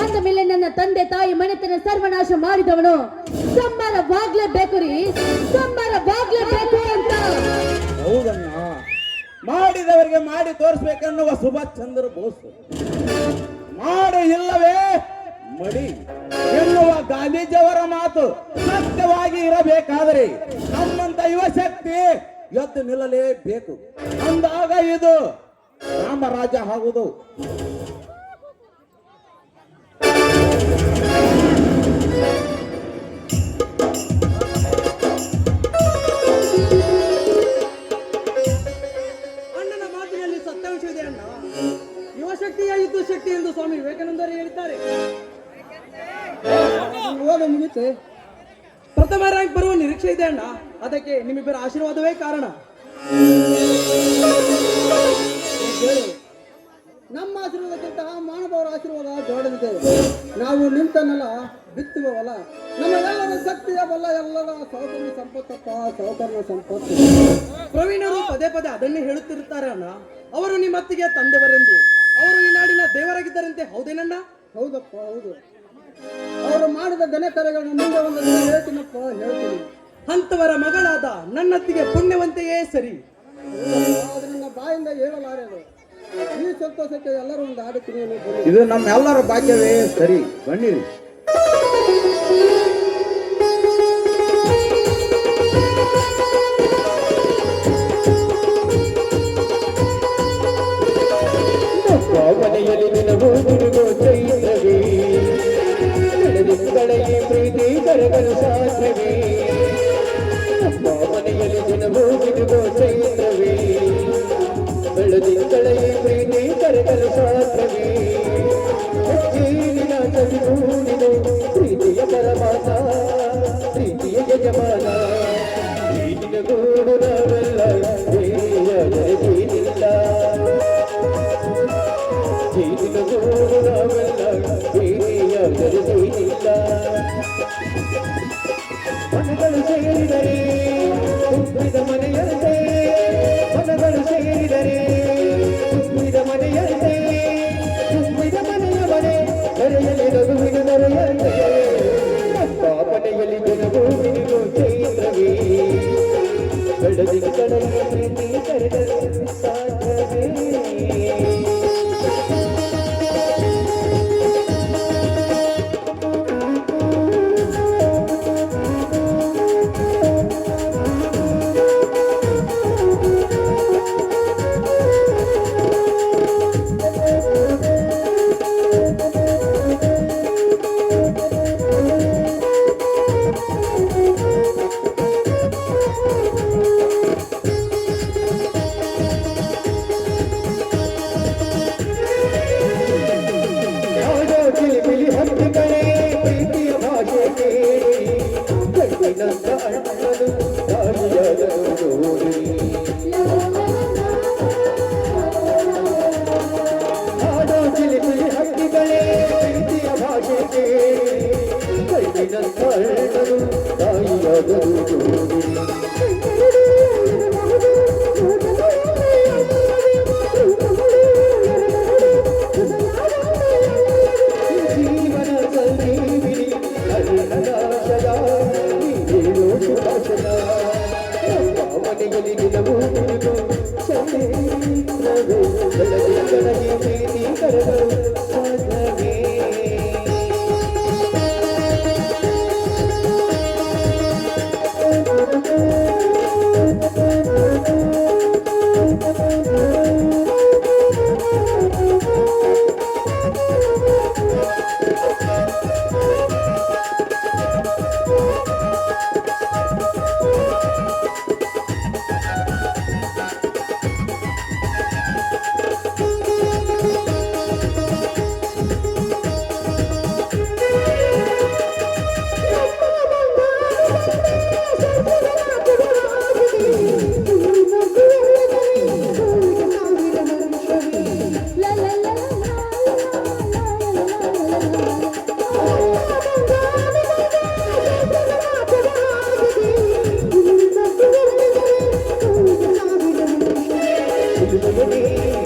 ಅಂದ ಮೇಲೆ ನನ್ನ ತಂದೆ ತಾಯಿ ಮನೆತನ ಸರ್ವನಾಶ ಮಾಡಿದವನು ಸಂಬಾರವಾಗ್ಲೇಬೇಕು ರೀ, ಸಂಬಾರವಾಗ್ಲೇಬೇಕು ಅಂತ. ಹೌದಣ್ಣ, ಮಾಡಿದವರಿಗೆ ಮಾಡಿ ತೋರಿಸ್ಬೇಕನ್ನುವ ಸುಭಾಷ್ ಚಂದ್ರ ಬೋಸ್ ಮಾಡು ಇಲ್ಲವೇ ಮಡಿ ಎನ್ನುವ ಗಾಂಧೀಜಿಯವರ ಮಾತು ಸತ್ಯವಾಗಿ ಇರಬೇಕಾದರೆ ನಮ್ಮಂತ ಯುವ ಶಕ್ತಿ ಎದ್ದು ನಿಲ್ಲಲೇಬೇಕು. ಅಂದಾಗ ಇದು ರಾಮರಾಜ್ಯ ಆಗುವುದು. ಅಣ್ಣನ ಮಾತಿನಲ್ಲಿ ಸತ್ಯಾಂಶವಿದೆ ಅಣ್ಣ. ಯುವಶಕ್ತಿಯ ಯುದ್ಧ ಶಕ್ತಿ ಎಂದು ಸ್ವಾಮಿ ವಿವೇಕಾನಂದರು ಹೇಳಿದ್ದಾರೆ. ಓದ ಮುಗಿತೆ ಪ್ರಥಮ ರ್ಯಾಂಕ್ ಬರುವ ನಿರೀಕ್ಷೆ ಇದೆ ಅಣ್ಣ. ಅದಕ್ಕೆ ನಿಮ್ಮಿಬ್ಬರ ಆಶೀರ್ವಾದವೇ ಕಾರಣ. ಹೇಳು, ನಮ್ಮ ಆಶೀರ್ವಾದಕ್ಕಿಂತ ಮಾನವರ ಆಶೀರ್ವಾದ ದೊಡ್ಡದಿದೆ. ನಾವು ನಿಂತನಲ್ಲ ಬಿತ್ತುವವಲ್ಲ. ನಮ್ಮ ಎಲ್ಲರ ಶಕ್ತಿಯ ಬಲ್ಲ ಎಲ್ಲರ ಸಹಕರಣ ಸಂಪತ್ತಪ್ಪ, ಸಹಕರಣ ಸಂಪತ್ತು. ಪ್ರವೀಣರು ಪದೇ ಪದೇ ಅದನ್ನೇ ಹೇಳುತ್ತಿರುತ್ತಾರೆ ಅಣ್ಣ. ಅವರು ನಿಮ್ಮತ್ತಿಗೆ ತಂದೆವರೆಂದು, ಅವರು ಈ ನಾಡಿನ ದೇವರಾಗಿದ್ದಾರಂತೆ. ಹೌದೇನಣ್ಣ? ಹೌದಪ್ಪ, ಹೌದು. ಅವರು ಮಾಡಿದ ಘನ ಕಾರ್ಯಗಳನ್ನು ಮುಂದೆ ಒಂದು ದಿನ ಹೇಳ್ತೀನಪ್ಪ, ಹೇಳ್ತೀನಿ. ಅಂತವರ ಮಗಳಾದ ನನ್ನತ್ತಿಗೆ ಪುಣ್ಯವಂತೆಯೇ ಸರಿ. ಅದು ನನ್ನ ಬಾಯಿಂದ ಹೇಳಲಾರೆದು. ಈ ಸಂತೋಷಕ್ಕೆ ಎಲ್ಲರೂ ಒಂದು ಆಡುತ್ತೀನಿ. ಇದು ನಮ್ಮೆಲ್ಲರ ಭಾಗ್ಯವೇ ಸರಿ. ಬನ್ನಿರಿ. ಮನೆಯಲ್ಲಿ ನಿನಗೂ ಗುರುಗೋ ಚೈತ್ರವೇ, ನಡೆದಿದ್ದಳೆಯೇ ಪ್ರೀತಿ ಕರಗಲು ಸಾಧ್ಯವೇ. ಮನೆಯಲ್ಲಿ ನಿನಗೂ ಗುರುಗೋ ಚೈತ್ರವೇ, ಬೆಳೆದಿದ್ದಳೆಯೇ ಪ್ರೀತಿ ಕರಗಲು ಸಾಧ್ಯವೇ. ಜೀವಿನ ಸವಿಗೂಡಿದು ಪ್ರೀತಿಯ ಪರಮಾತ, ಪ್ರೀತಿಯ ಯಜಮಾನ. ಪ್ರೀತಿಯ ಗೂಡು ನಾವೆಲ್ಲ ಜೀನಿಲ್ಲ, ಜೀವಿನ ಗೂಡು ನಾವೆಲ್ಲ ಪ್ರೀತಿಯ ಜೀನಿಲ್ಲ. ಮನಗಳು ಸೇರಿದರೆ ತುಂಬಿದ ಮನೆಯಂತೆ, ಮನಗಳು ಸೇರಿದರೆ ತುಂಬಿದ ಮನೆಯಂತೆ, ತುಂಬಿದ ಮನೆಯ ಮನೆ ಕರೆಯಲಿ ನಗುವಿನ ನರೆಯಂತೆ. ಮನೆಯಲ್ಲಿ ಜನಗೂ ನಿನಗೂ ಚೈತ್ರವೇ, ಬೆಳೆದಿನ ಕಡೆಯ ಪ್ರೀತಿ ಕರೆದರೆ ಸಾಧ್ಯವೇ.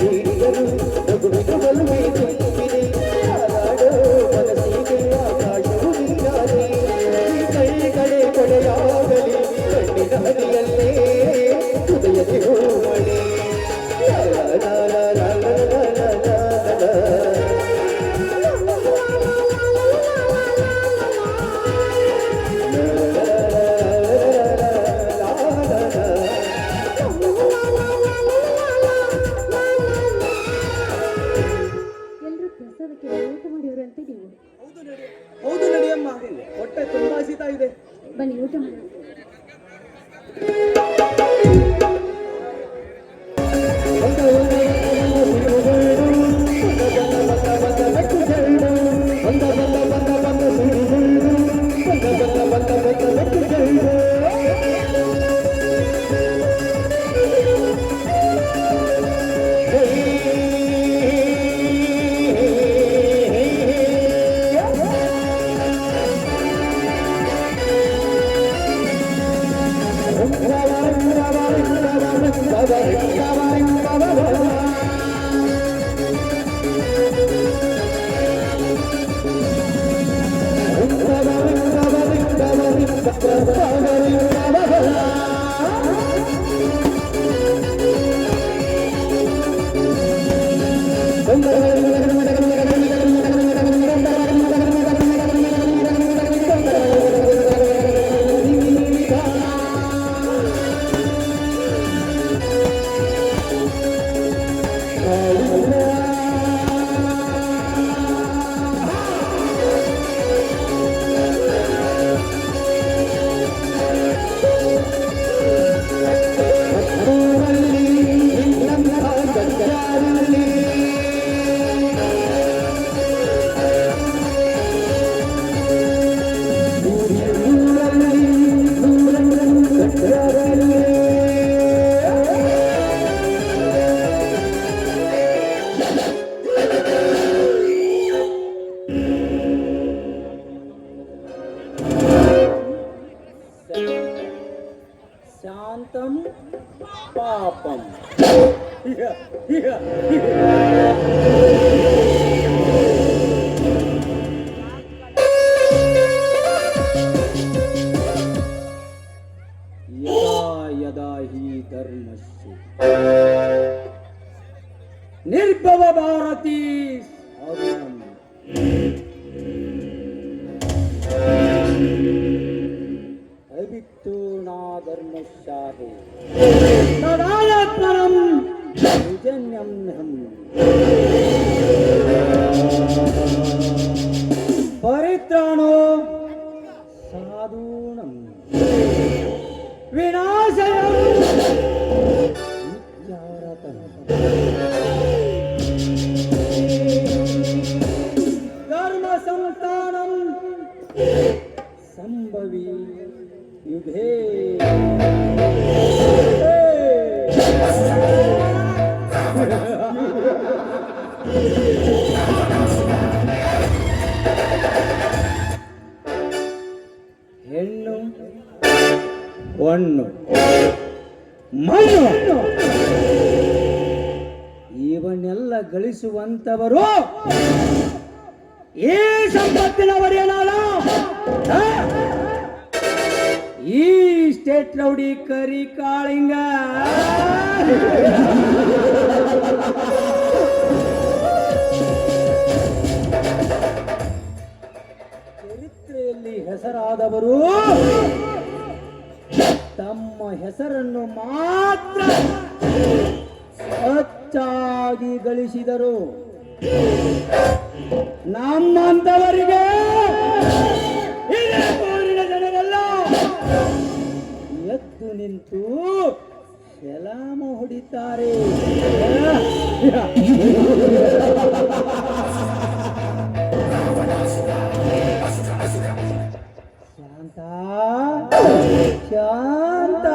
ನೀಡಿದರು ಮಗುವಿನ ಬಲುವೆ ತುಂಬಿದೆ ಯಾರಾಡೋ ಮನಸ್ಸಿಗೆ ಆಕಾಶವು ನೀನಾದೆ ಈ ಕೈ ಕಡೆ ಕೊಡೆಯಾಗಲಿ ಕಣ್ಣಿನ ಹನಿಯಲ್ಲೇ ಹೃದಯಕ್ಕೆ ಹೋಮಳೆ ಲಾ ಲಾ ಲಾ ಲಾ ಲಾ ಲಾ ಲಾ ಲಾ ಲಾ. ಎಲ್ಲರೂ ಪ್ರಸಾದಕ್ಕೆ ಊಟ ಮಾಡಿವ್ರಂತೆ ನೀವು. ಹೌದು ನಡಿಯಮ್ಮ, ಹೊಟ್ಟೆ ತುಂಬಾ ಹಸಿತಾ ಇದೆ. ಬನ್ನಿ ಊಟ ಮಾಡಿ. ಶಾಂತಂ ಪಾಪಂ. ಯದಾ ಯದಾ ಹಿ ಧರ್ಮಸ್ಯ ನಿರ್ಭವ ಭಾರತೀ ಸಾಧನಂ ಅವಿತ್ತು ನಾ ಧರ್ಮಶಾಹಿ ತದಾಯತ್ಪರಂ ವಿಜನ್ಯಂ ಹಂ ಪರಿತ್ರಾಣೋ ಸಾಧೂನಂ ವಿನಾಶಯಂ ವಿಚಾರತಃ ಧರ್ಮ ಸಂತಾನಂ ಸಂಭವಿ ಯುಧೇ. ಹೆಣ್ಣು ಹೊನ್ನು ಮಣ್ಣು ಇವನ್ನೆಲ್ಲ ಗಳಿಸುವಂತವರು ಈ ಸಂಪತ್ತಿನ ಒಡೆಯನಾದ ಈ ಸ್ಟೇಟ್ ರೌಡಿ ಕರಿ ಕಾಳಿಂಗ. ಚರಿತ್ರೆಯಲ್ಲಿ ಹೆಸರಾದವರು ತಮ್ಮ ಹೆಸರನ್ನು ಮಾತ್ರ ಹೆಚ್ಚಾಗಿ ಗಳಿಸಿದರು. ನಮ್ಮಂತವರಿಗೆ ಇದೇ ಊರಿನ ಜನರೆಲ್ಲ ಎದ್ದು ನಿಂತು ಸಲಾಮ ಹೊಡಿತಾರೆ. ಶಾಂತ ಶಾಂತ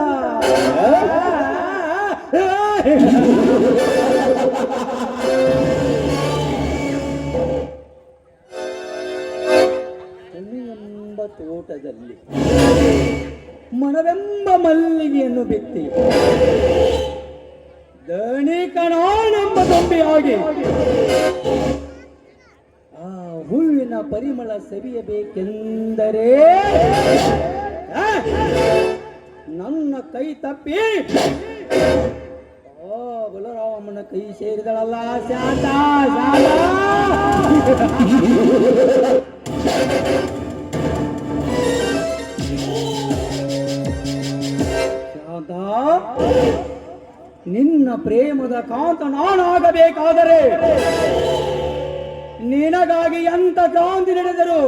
ಎಂಬ ತೋಟದಲ್ಲಿ ಮನವೆಂಬ ಮಲ್ಲಿಗೆಯನ್ನು ಬಿತ್ತಿ ದಣಿಕನೋ ನಮ್ಮ ಗೊಂಬೆಯಾಗಿ ಆ ಹೂವಿನ ಪರಿಮಳ ಸವಿಯಬೇಕೆಂದರೆ ನನ್ನ ಕೈ ತಪ್ಪಿ ಬಲರಾಮನ ಕೈ ಸೇರಿದಳಲ್ಲ ಶಾಂತ ಶಾಂತ ನಿನ್ನ ಪ್ರೇಮದ ಕಾಂತ ನಾನಾಗಬೇಕಾದರೆ ನಿನಗಾಗಿ ಎಂತ ಕ್ರಾಂತಿ ನಡೆದರು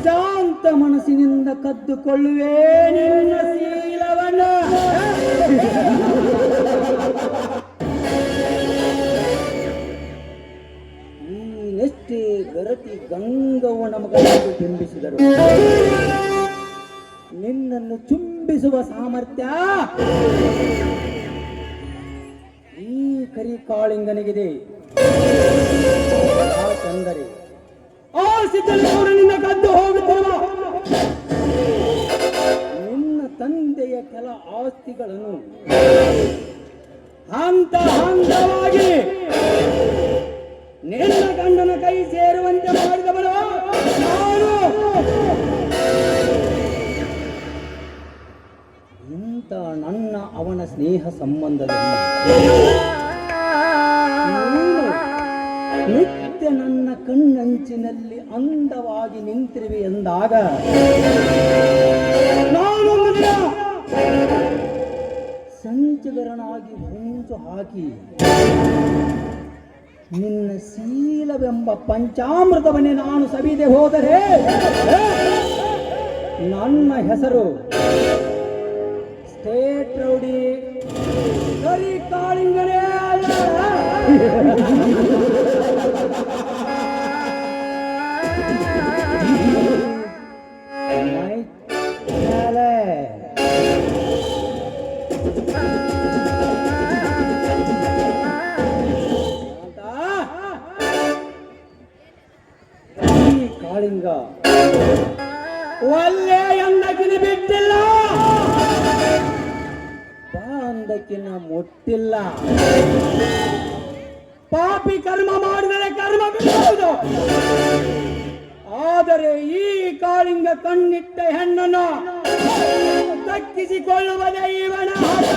ಶಾಂತ ಮನಸ್ಸಿನಿಂದ ಕದ್ದುಕೊಳ್ಳುವೆ ನಿನ್ನ ಶೀಲವನ್ನ. ನೀನೆಷ್ಟೇ ಗರತಿ ಗಂಗವ್ವನ ಮಗನನ್ನು ಬಿಂಬಿಸಿದರು, ನಿನ್ನನ್ನು ಚುಂಬಿಸುವ ಸಾಮರ್ಥ್ಯ ಈ ಕರಿಕಾಳಿಂಗನಿಗಿದೆ. ಯಾಕಂದರೆ ಆ ಸಿದ್ಧಲಿಂಗರು ನಿನ್ನ ಕದ್ದು ಹೋಗುತ್ತಿರುವ ನಿನ್ನ ತಂದೆಯ ಕೆಲ ಆಸ್ತಿಗಳನ್ನು ಹಂತ ಹಂತವಾಗಿ ನಿನ್ನ ಗಂಡನ ಕೈ ಸೇರುವಂತೆ ಮಾಡಿದವನು ನಾನು. ಇಂಥ ನನ್ನ ಅವನ ಸ್ನೇಹ ಸಂಬಂಧದಲ್ಲಿ ನಿತ್ಯ ನನ್ನ ಕಣ್ಣಂಚಿನಲ್ಲಿ ಅಂದವಾಗಿ ನಿಂತಿರುವೆ ಎಂದಾಗ ನಾನೊಂದು ದಿನ ಸಂಚುಗರನಾಗಿ ಹೊಂಚು ಹಾಕಿ ನಿನ್ನ ಶೀಲವೆಂಬ ಪಂಚಾಮೃತವನ್ನೇ ನಾನು ಸವಿದೆ ಹೋದರೆ ನನ್ನ ಹೆಸರು ಸ್ಟೇಟ್ ರೌಡಿ ಕರಿಕಾಳಿಂಗನೇ ಅಲ್ಲ. ಕಾಳಿಂಗ ಒಳ್ಳೆ ಎಂದಕ್ಕಿನ ಬಿಟ್ಟಿಲ್ಲ, ಬಾಂದಕ್ಕಿನ ಮುಟ್ಟಿಲ್ಲ. ಪಾಪಿ ಕರ್ಮ ಮಾಡಿದರೆ ಕರ್ಮ ಬಿಡುವುದು. ಆದರೆ ಈ ಕಾಳಿಂಗ ಕಣ್ಣಿಟ್ಟ ಹೆಣ್ಣನ್ನು ದಕ್ಕಿಸಿಕೊಳ್ಳುವುದೇ ಇವನ ಹಠ.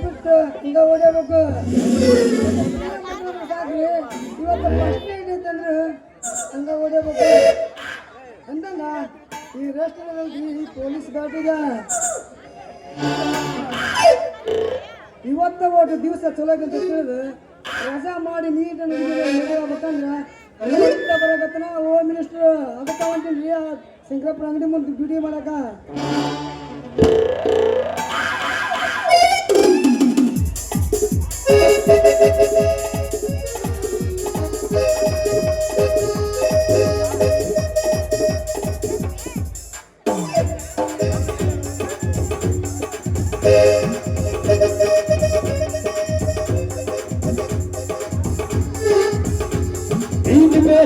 ಬಿಟ್ಟು ಈಗ ಓಡಬೇಕು ಸಾಕ್ರಿ. ಇವತ್ತು ಫಸ್ಟ್ ಏನೈತಂದ್ರೆ ಹಂಗ ಓಡಬೇಕು ಅಂದಂಗ ಈ ರೆಸ್ಟೋರೆಂಟ್ ಈ ಪೊಲೀಸ್ ಗಾಡಿಗ ಇವತ್ತ ಒಂದು ದಿವಸ ಚಲೋ ಅಂತ ತಿಳಿದು ರಜಾ ಮಾಡಿ ನೀಟನ್ನು ಹೋಗ್ಬೇಕಂದ್ರೆ ಬರಕತ್ತನ ಹೋಮ್ ಮಿನಿಸ್ಟರ್ ಅದಕ್ಕೆ ಹೊಂಟೀನಿ ರೀ ಶಂಕರಪ್ಪನ ಅಂಗಡಿ ಮುಂದೆ ಡ್ಯೂಟಿ ಮಾಡಕ.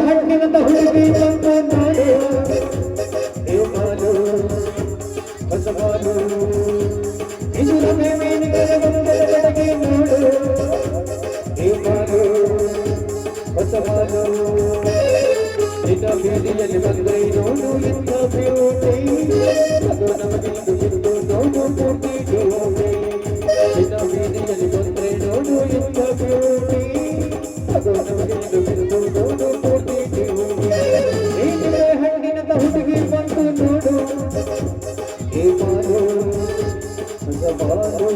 ಹಣ್ಣಿನಂತ ಹುಡುಗಿ ಬಂದು ನೋಡು ಮಾಲು ಹೊಸ ಮಾಲು ಇದು ರಮೆ ಮೀನುಗಳ ಬಂದದ ಕಡೆಗೆ ನೋಡು ಮಾಲು ಹೊಸ ಮಾಲು ಇದ ಬೀದಿಯಲ್ಲಿ ಬಂದರೆ ನೋಡು ಇಂಥ ಬ್ಯೂಟಿ ಅದು ನಮಗಿಂದು ಬಿಂದು ನೋಡು ಪೂರ್ತಿ ಜೋಡಿ. ಇದ ಬೀದಿಯಲ್ಲಿ ಬಂದರೆ ನೋಡು ಇಂಥ ಬ್ಯೂಟಿ ಅದು ನಮಗಿಂದು ಬಿಂದು ನೋಡು ಪೂರ್ತಿ ಜೋಡಿ. ಹಣ್ಣಿನಂತ ಹುಡುಗಿ ಬಂದು ನೋಡು ಬಾಲು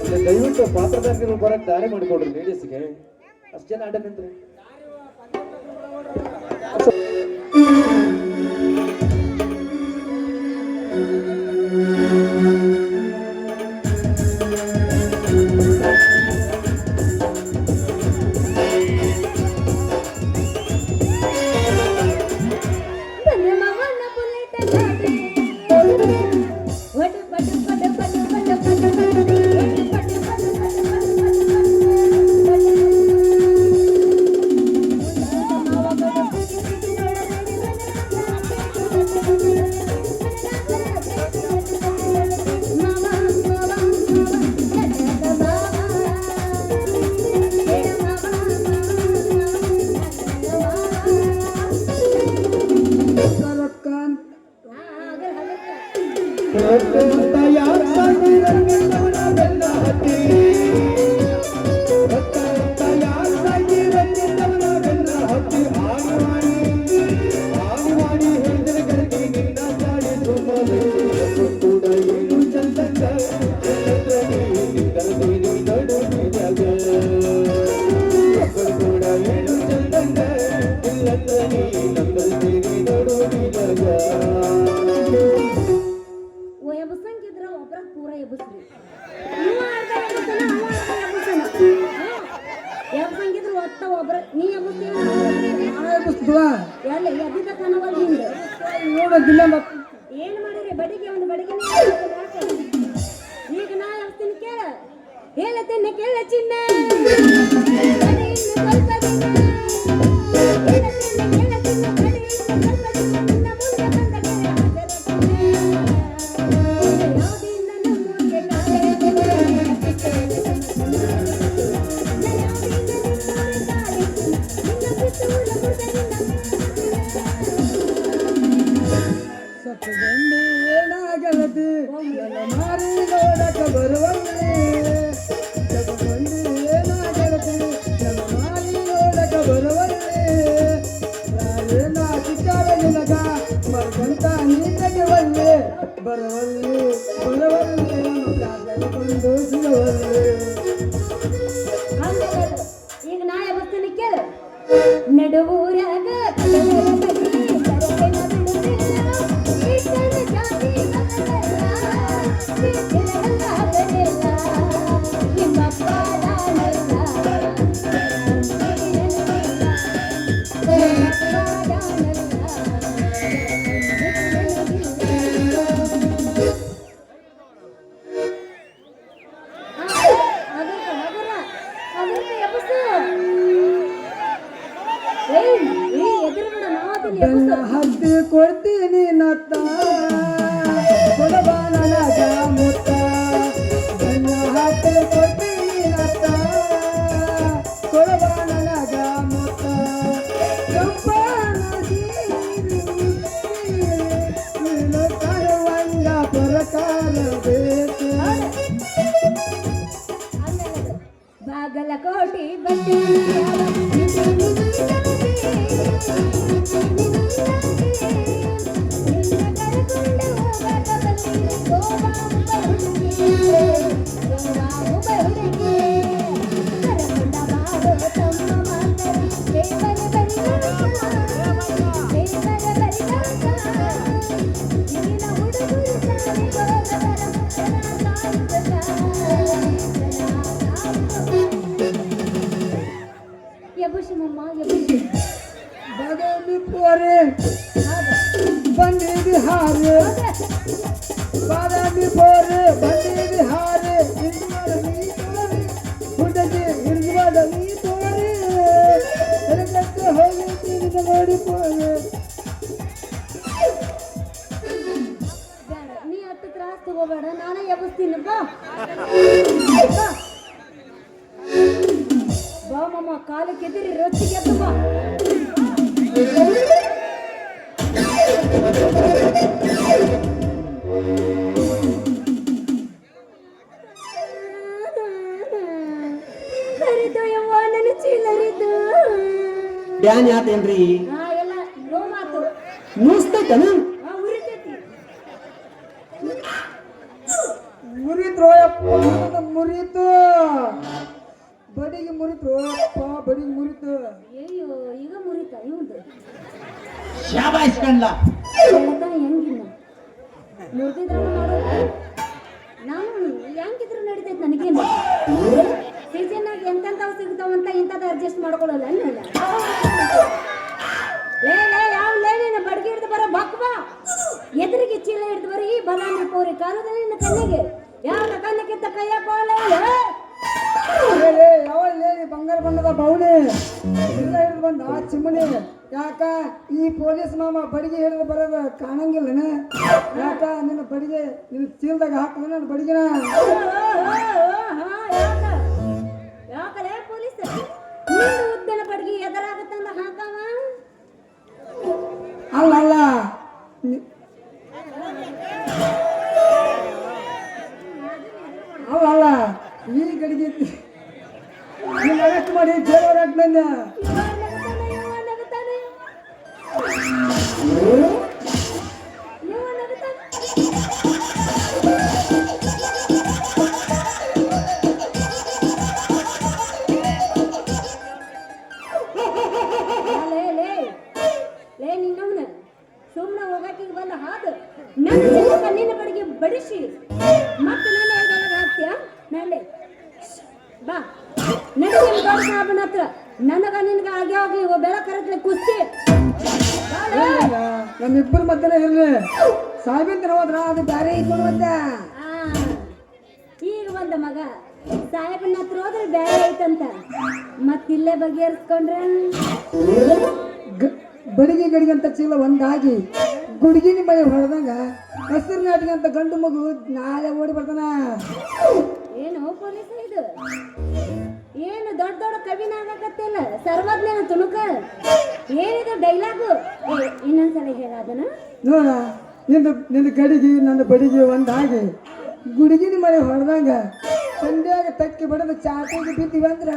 ಇಲ್ಲಿ ದಯವಿಟ್ಟು ಪಾತ್ರಧಾರಿಗಳು ಬರಕ್ ದಾರಿ ಮಾಡಿಕೊಡ್ರಿ ಲೇಡೀಸ್ಗೆ ಅಷ್ಟು ಜನ ಅಡ್ಡ ನಿಂತ್ರಿ ಎಬ್ಬಸಂಗಿದ್ರ ಒಬ್ರ ಪೂರ ಎಬ್ಬಸ್ರಿ ಎಬ್ಬಸಂಗಿದ್ರ ಒತ್ತ ಒಬ್ರ ನೀ ಎಬ್ಬಸ್ತೀವ ಎಲ್ಲ ಎದ್ದಿದ್ದ ಕನವಲ್ ಹಿಂದ ನೋಡೋದಿಲ್ಲ ಏನ್ ಮಾಡಿರಿ ಬಡಿಗೆ ಒಂದು ಬಡಿಗೆ ಈಗ ನಾ ಎಬ್ಸ್ತೀನಿ ಕೇಳ ಹೇಳತೇನೆ ಕೇಳ ಚಿನ್ನ ಏನಾಗಲದು ನನ್ನ ಮಾರಿ ನೋಡಕ ಬರುವಲ್ಲಿ ಏನಾಗಲದು ನನ್ನ ಮಾರಿ ನೋಡಕ ಬರುವಲ್ಲಿ ನಾವೇನ ಚಿತ್ತಾರ ನಿನಗ ಮರ್ಗಂತ ನೀತಗೆ ಒಳ್ಳೆ ಬರುವಲ್ಲಿ ಕೊಂಡು ಸಿಗವಲ್ಲಿ ಈಗ ನಾ ಎಬ್ಬಸ್ತೀನಿ ಕೇಳು ನಡುವೂರಾಗ ಬೆನ್ನ ಹತ್ತಿ ಕೊಡ್ತೀನಿ ನತ್ತ ಕೊಡಬಾನ ಮುತ್ತ ಬೆನ್ನ ಹತ್ತಿ ಕೊಡ್ತೀನಿ ನತ್ತ ಕೊಡಬಾನ ಮುತ್ತ ನೀನು ಕರುವಂಗ ಪ್ರಕಾರ ಬೇಕು ಬಾಗಲಕೋಟೆ ಬಟ್ಟೆ ಎಬ್ಬುಷಿಮಮ್ಮ ಎಬ್ಬುಷಿ ಬಾದಾಮಿ ಪೋರೆ ಬಂಡಿ ಬಿಹಾರ ಬಾದಾಮಿ ಪೋರೆ ಬಂಡಿ ಬಿಹಾರ ಹುಡುಗಿ ಹಿರಿವಾಡ ನೀ ತೋರೆ ಎಡಗಕ್ಕೆ ಹೋಗಿ ನೋಡಿ ಪೋರೆ ನೀ ಅಷ್ಟು ತ್ರಾಸ ತಗೋಬೇಡ ನಾನೇ ಎಬ್ಬಿಸ್ತೀನಿ ಬಾ ಬಾ ಮಮ್ಮ ಕಾಲಕ್ಕೆ ಎದಿರಿ ರೊಚ್ಚಿಗೆ ಎದ್ದು ಬಾ ಹರಿದು ಯವ್ವ ನನ್ನ ಚೀಲ ಹರಿದು ಡ್ಯಾನ್ ಯಾತೇನ್ರಿ ಎಲ್ಲ ಲೋ ಮಾತು ಮುಸ್ತೈತನ ಶಾಬಾಷ್ ಕಣ್ಲ. ಬೆಳತನ ಹೆಂಗಿಲ್ಲ ಮುರಿದಿದ್ರ ಮಾಡೋದು ನಾನು ಹೆಂಗಿದ್ರು ನಡೀತೈತೆ ನನಗೇನು ಸೀಸನ್ ಆಗಿ ಎಂತೆಂಥವು ಸಿಗ್ತಾವಂತ ಇಂಥದ್ದು ಅಡ್ಜಸ್ಟ್ ಮಾಡ್ಕೊಳ್ಳಲ್ಲ ಅನ್ನಲ್ಲ ಲೇ ಯಾವ ಲೇ ನೀನು ಬಡ್ಗಿ ಹಿಡ್ದು ಬರೋ ಬಕ್ವಾ ಎದುರಿಗೆ ಚೀಲ ಹಿಡ್ದು ಬರೀ ಬಲಾನ ಕೋರಿ ಕಾಲದ ನಿನ್ನ ಕಣ್ಣಿಗೆ ಯಾವ ಕಣ್ಣಕ್ಕಿಂತ ಕೈಯ ಕೋಲ ಯಾವಲ್ಲಿ ಬಂಗಾರ ಬಣ್ಣದ ಬೌಳಿ ಇಲ್ಲ ಹಿಡಿದು ಬಂದ ಚಿಮ್ಮಣಿ ಯಾಕ ಈ ಪೊಲೀಸ್ ಮಾಮ ಬಡಿಗೆ ಹಿಡಿದು ಬರೋದು ಕಾಣಂಗಿಲ್ಲನ ಯಾಕ ನಿನ್ನ ಬಡಿಗೆ ನಿನ್ನ ಚೀಲದಾಗ ಹಾಕದ ನನ್ನ ಬಡಿಗೆನ ಯಾಕಲೇ ಪೊಲೀಸ್ ನೀನು ಉದ್ದನ ಬಡ್ಗಿ ಎದರಾಗತ್ತಂದ ಹಾಕವ ಅಲ್ಲ ಅಲ್ಲ ಅಲ್ಲ ಅಲ್ಲ ಈ ಗಡಿಗೆ ನೀನು ಅರೆಸ್ಟ್ ಮಾಡಿ ಜೈಲವ್ರು ಹಾಕ್ಬಂದ ಸುಮ್ಮನೆ ಹೋಗಕ್ಕಿಗೆ ಬಂದ ಹಾದು ನನ್ನ ನಿನ್ನ ಬಡಿಗೆ ಬಡಿಸಿ ಮತ್ತೆ ನಾನು ಹಾಕ್ತೀಯ ನಡೆ ಬಾ ನಡೆ ನಿಮ್ ದೊಡ್ಡ ಸಾಬನ ಹತ್ರ ನನಗ ನಿನ್ಗ ಆಗ್ಯಾವ ಬೆಳಕರತ್ಲೆ ಕುಸ್ತಿ ನಮ್ಮಿಬ್ಬರ ಮಧ್ಯೆ ಇರ್ಲಿ ಸಾಹೇಬಂತ ಹೋದ್ರ ಅದು ಬ್ಯಾರೆ ಇಟ್ಕೊಂಡು ಬಂದ ಈಗ ಬಂದ ಮಗ ಸಾಹೇಬನ ಹತ್ರ ಹೋದ್ರೆ ಬ್ಯಾರೆ ಐತಂತ ಮತ್ತಿಲ್ಲೇ ಬಗೆಹರಿಸ್ಕೊಂಡ್ರೆ ಬಡಿಗೆ ಗಡಿಗೆ ಅಂತ ಚೀಲ ಒಂದಾಗಿ ಗುಡ್ಗಿನಿ ಮಳೆ ಹೊಡೆದಂಗ ಹಸಿರು ನಾಟಿಗೆ ಅಂತ ಗಂಡು ಮಗು ನಾಳೆ ಓಡಿ ಬರ್ತಾನ ಏನು ಪೊಲೀಸ್ ಇದು ಏನು ದೊಡ್ಡ ದೊಡ್ಡ ಕವಿನಾಗಕತ್ತಿಲ್ಲ ಸರ್ವಜ್ಞನ ತುಣುಕ ಏನಿದು ಡೈಲಾಗು ಇನ್ನೊಂದ್ಸಲ ಹೇಳ ಅದನ್ನ ನೋಡ ನಿನ್ನ ಗಡಿಗೆ ನನ್ನ ಬಡಿಗೆ ಒಂದಾಗಿ ಗುಡುಗಿನ ಮಳೆ ಹೊಡೆದಂಗ ಸಂಧ್ಯಾಗ ತಕ್ಕಿ ಬಡದ ಚಾಟಿಗೆ ಬಿದ್ದೀವಿ ಅಂದ್ರ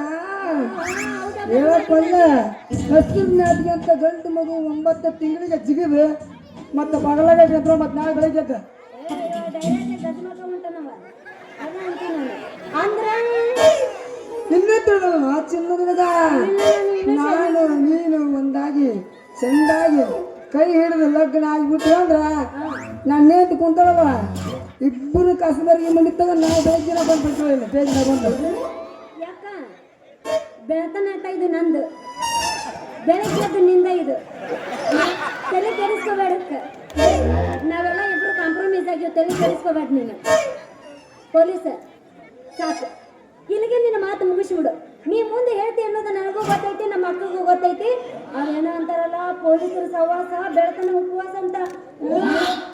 ಹೇಳಕ್ಕಲ್ಲ ಹಸಿರು ನಾಟಿಗೆ ಅಂತ ಗಂಡು ಮಗು 9 ತಿಂಗಳಿಗೆ ಜಿಗಿದು ಮತ್ತೆ ಬಗಲಾಗ ಮತ್ತೆ ನಾಳೆ ಬೆಳಗ್ಗೆ ಇನ್ನೇ ತಿಳಿದಲ್ಲ ಚಿನ್ನದ ನಾನು ನೀನು ಒಂದಾಗಿ ಚೆಂದಾಗಿ ಕೈ ಹಿಡಿದು ಲಗ್ನ ಆಗಿಬಿಟ್ಟು ಅಂದ್ರ ನಾನು ನೇತು ಕುಂತಾಳಲ್ಲ ಇಬ್ಬರು ಕಸಬರಿಗೆ ಮಂದಿ ತಗೊಂಡು ನಾವು ಬೆಳಗ್ಗಿನ ಬಂದ್ಬಿಡ್ತೀವಿ ಬೇಗನ ಬಂದು ಯಾಕ ಬೆಳತನ ಇದು ನಂದು ಬೆಳಗ್ಗೆ ನಿಂದ ಇದು ತಲೆ ಕೆಡಿಸ್ಕೋಬೇಡಕ್ಕ ನಾವೆಲ್ಲ ಇಬ್ರು ಕಾಂಪ್ರಮೈಸ್ ಆಗಿವ್ ತಲೆ ಕೆಡಿಸ್ಕೋಬೇಡ ನೀನು ಪೊಲೀಸ ಸಾಕು ಇಲ್ಲಿಗೆ ನಿನ್ನ ಮಾತು ಮುಗಿಸ್ಬಿಡು ನೀ ಮುಂದೆ ಹೇಳ್ತಿ ಅನ್ನೋದು ನನಗೂ ಗೊತ್ತೈತಿ ನಮ್ಮ ಅಕ್ಕಗೂ ಗೊತ್ತೈತಿ ಅದೇನೋ ಅಂತಾರಲ್ಲ ಪೊಲೀಸರ ಸವಾಸ ಬೆಳತನ ಉಪವಾಸ ಅಂತ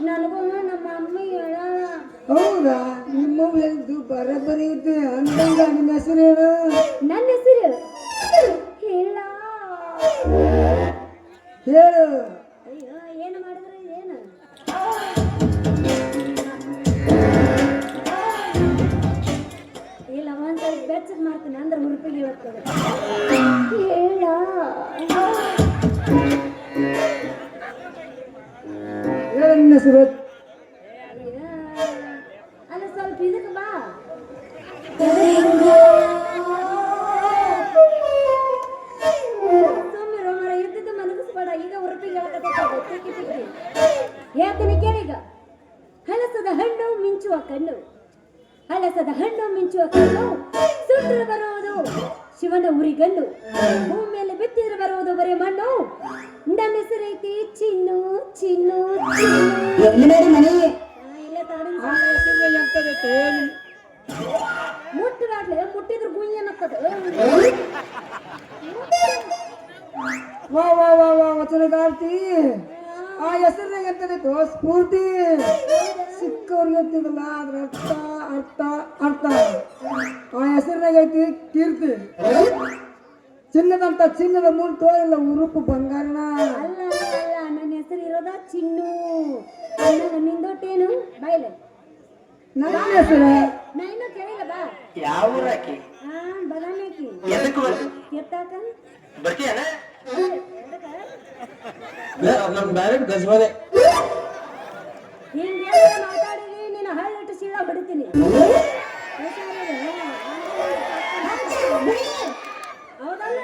ನನಗೂ ನಮ್ಮ ಅಮ್ಮ ಹೇಳ ಹೌದಾ ನಿಮ್ಮ ಹೇಳ್ದು ಬರಬರಿ ಐತೆ ಅಂದಂಗ ನಿಮ್ಮ ಹೆಸರು ಹೇಳು ನನ್ನ ಹೆಸರು ಹೇಳ ಹೇಳು ಅಯ್ಯೋ ಏನು ಮಾಡಿದ್ರೆ ಏನು ಇಲ್ಲ ಒಂದ್ಸಲ ಬೆಚ್ಚಗ್ ಮಾಡ್ತೀನಿ ಅಂದ್ರೆ ಹುಡುಪಿಗೆ ಹೇಳ್ತದೆ ಹೇಳ ಹೇಳು ನಿನ್ನ ಹೆಸರು ಅಲ್ಲ ಸ್ವಲ್ಪ ಇದಕ್ಕೆ ಬಾ ಸುಮ್ಮನೆ ಮರ ಇದ್ದಿದ್ದು ಮಲಗಿಸ್ಬೇಡ ಈಗ ಹುಡುಪಿಗೆ ಹೇಳ್ಕತ್ತೆ ಹೇಳ್ತೀನಿ ಕೇಳೀಗ ಹಲಸದ ಹಣ್ಣು ಮಿಂಚುವ ಕಣ್ಣು ಹಲಸದ ಹಣ್ಣು ಮಿಂಚುವ ಕಣ್ಣು ಸುಟ್ಟರೆ ಬರುವುದು ಶಿವನ ಉರಿಗಣ್ಣು ಭೂಮಿ ಮೇಲೆ ಬಿತ್ತಿದ್ರೆ ಬರುವುದು ಬರೀ ಮಣ್ಣು ನನ್ನ ಹೆಸರೈತಿ ಚಿನ್ನು ಚಿನ್ನು ಇಲ್ಲೇ ಮುಟ್ಟದಾಗ್ಲೆ ಮುಟ್ಟಿದ್ರು ಗುಂಜ್ ಅನ್ನಕ್ಕದ ವಾ ವಾ ವಾ ವಾ ವಚನಗಾರ್ತಿ ಆ ಹೆಸರಿನಾಗ ಎಂತದೈತು ಸ್ಫೂರ್ತಿ ಸಿಕ್ಕವ್ರಿಗೆ ಅಂತಿದಲ್ಲ ಅದ್ರ ಅರ್ಥ ಅರ್ಥ ಅರ್ಥ ಆ ಹೆಸರಿನಾಗ ಐತಿ ಕೀರ್ತಿ ಚಿನ್ನದಂತ ಚಿನ್ನದ ಮುಂಟು ಇಲ್ಲ ಉರುಪು ಬಂಗಾರನ ಅಲ್ಲ ಅಲ್ಲ ನನ್ನ ಹೆಸರು ಇರೋದ ಚಿನ್ನು ನಿಂದೊಟ್ಟೇನು ಬಾಯ್ಲೆ ನನ್ನ ಹೆಸರು ನಾ ಇನ್ನೂ ಕೇಳಿಲ್ಲ ಬಾ ಯಾವ ಊರಾಕಿ? ಬದಾಮಿ ಹಾಕಿ ಎದಕ್ಕೆ ಕೆತ್ತಾಕ ಬರ್ತೀಯನ? ನಮ್ ಡೈರೆಕ್ಟ್ ಗಜ್ವಾನೆ ಹಿಂಗೆ ಮಾತಾಡಿರಿ ನೀನು ಹಳ್ಳಿಟ್ಟು ಶೀಳ ಹೊಡಿತೀನಿ ಹೌದಲ್ಲ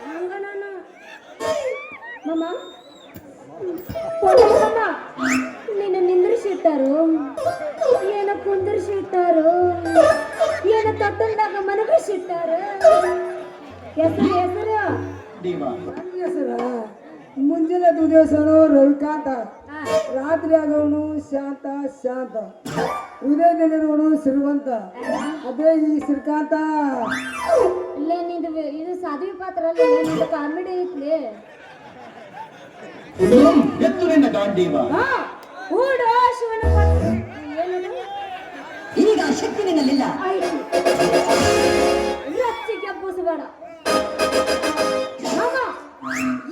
ಹಂಗ ನಾನು ಮಮ್ಮ ಪೊಲೀಸಮ್ಮ ನಿನ್ನ ನಿಂದ್ರಿಸಿಟ್ಟಾರು ಏನ ಕುಂದ್ರಿಸಿಟ್ಟಾರು ಏನ ತೊಟ್ಟಲ್ದಾಗ ಮನಗಿಸಿಟ್ಟಾರು ಹೆಸರು ಹೆಸರು ದೀವಾ ನನ್ನ ಹೆಸರ ಮುಂಜಾನೆ ದುದೇಶನು ರವಿಕಾಂತ ರಾತ್ರಿ ಆಗೋನು ಶಾಂತ ಶಾಂತ ಹೃದಯದಲ್ಲಿರುವನು ಶ್ರೀಮಂತ ಅದೇ ಈ ಶ್ರೀಕಾಂತ. ಇಲ್ಲೇ ನಿಂದು ಇದು ಸಾಧ್ವಿ ಪಾತ್ರ ಅಲ್ಲ ನಿಂದು ಕಾಮಿಡಿ ಐತ್ಲಿ ಎತ್ತು ನಿನ್ನ ಗಾಂಡೀವ ಹೂಡೋ ಶಿವನ ಪಾತ್ರ ಏನದು ಈಗ ಶಕ್ತಿ ನಿನ್ನಲ್ಲಿಲ್ಲ. ಆಯ್ತು ರಚ್ಚಿಗೆ ಹಬ್ಬಿಸಬೇಡ ಮಾಮ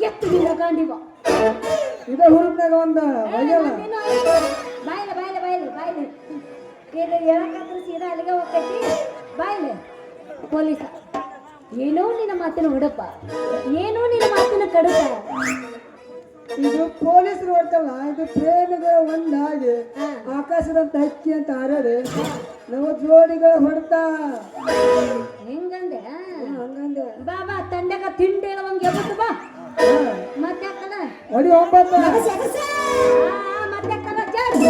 ಎತ್ತು ನಿನ್ನ ಗಾಂಡಿವ ಇದೇ ಹುರುಪ್ನಾಗ ಒಂದ ಬಗೆಲ್ಲ ಬಾಯ್ಲೆ ಬಾಯ್ಲೆ ಬಾಯ್ಲೆ ಬಾಯ್ಲೆ ಇದು ಹೇಳಕ್ಕಾದ್ರೆ ಸೀದಾ ಅಲ್ಲಿಗೆ ಹೋಗ್ತೈತಿ ಬಾಯ್ಲೆ ಪೊಲೀಸ ಏನೋ ನಿನ್ನ ಮಾತಿನ ಹೊಡಪ್ಪ ಏನೋ ನಿನ್ನ ಮಾತಿನ ಕಡುಕ ಇದು ಪೊಲೀಸರು ಹೊಡ್ತಲ್ಲ, ಇದು ಪ್ರೇಮಿಗಳ ಒಂದಾಗಿ ಆಕಾಶದಂತ ಹಕ್ಕಿ ಅಂತ ಹಾರದೆ ನಾವು ಜೋಡಿಗಳ ಹೊಡ್ತಾ ಹೆಂಗಂದೆ ಹಂಗಂದೆ ಬಾಬಾ ತಂಡಗ ತಿಂಡಿ ಹೇಳುವಂಗೆ ಎಬ್ಬತ್ತು ಬಾ ಮತ್ತೆ ಹಾಕಲ್ಲ ಹೊಡಿ ಒಂಬತ್ತು ಮತ್ತೆ ಹಾಕಲ್ಲ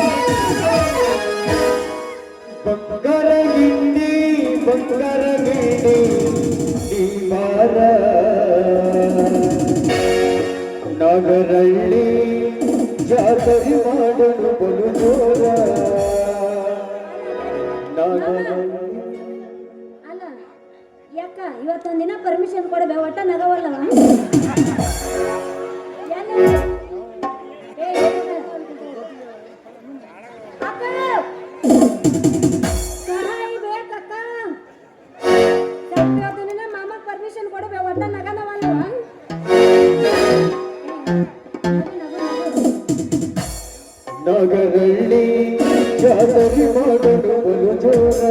ಬಂಗಾರ ಗಿಂಡಿ ಬಂಗಾರ ಗಿಂಡಿ ಈ ಬಾರ ನಗರಳ್ಳಿ ಜಾತರಿ ಮಾಡಲು ಬಲು ಜೋರ ಅಲ್ಲ ಯಾಕ ಇವತ್ತೊಂದಿನ ಪರ್ಮಿಷನ್ ಕೊಡಬೇ ಒಟ್ಟ ನಗವಲ್ಲವ ಸಹಾಯ ಬೇಕಕ್ಕ ಇವತ್ತೊಂದಿನ ಮಾಮ ಪರ್ಮಿಷನ್ ಕೊಡಬೇ ಒಟ್ಟ ನಗನವಲ್ಲವ ನಗರಳ್ಳಿ ಜಾತರಿ ಮಾಡಲು ಬಲು ಜೋರ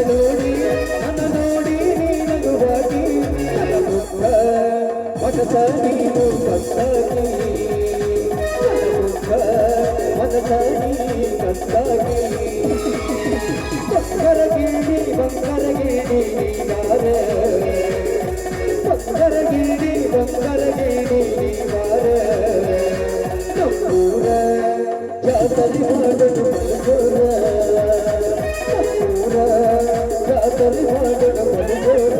ನೋಡಿ ನನ್ನ ನೋಡಿ ನೀನಗುವಾಗಿ ಮನಸ ನೀನು ಕತ್ತಾಗಿ ಮನಸ ನೀ ಕತ್ತಾಗಿ ಬಂಗರಗಿಡಿ ಬಂಗರಗಿಡಿ ನೀವಾರ ಬಂಗರಗಿಡಿ ಬಂಗರಗಿಡಿ ನೀವಾರ ನಮ್ಮೂರ ಜಾತರಿ ಮಾಡಲು ಬಲಗೋರ ನಮ್ಮೂರ ಜಾತರಿ ಮಾಡಲು ಬಲಗೋರ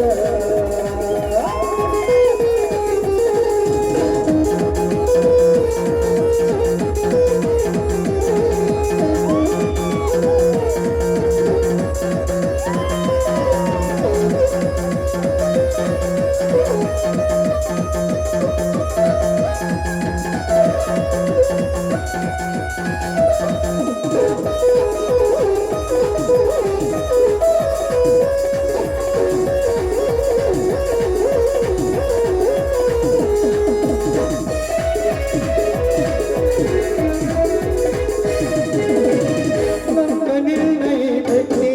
ನನ್ನ ನಿನ್ನೈ ಭಕ್ತಿ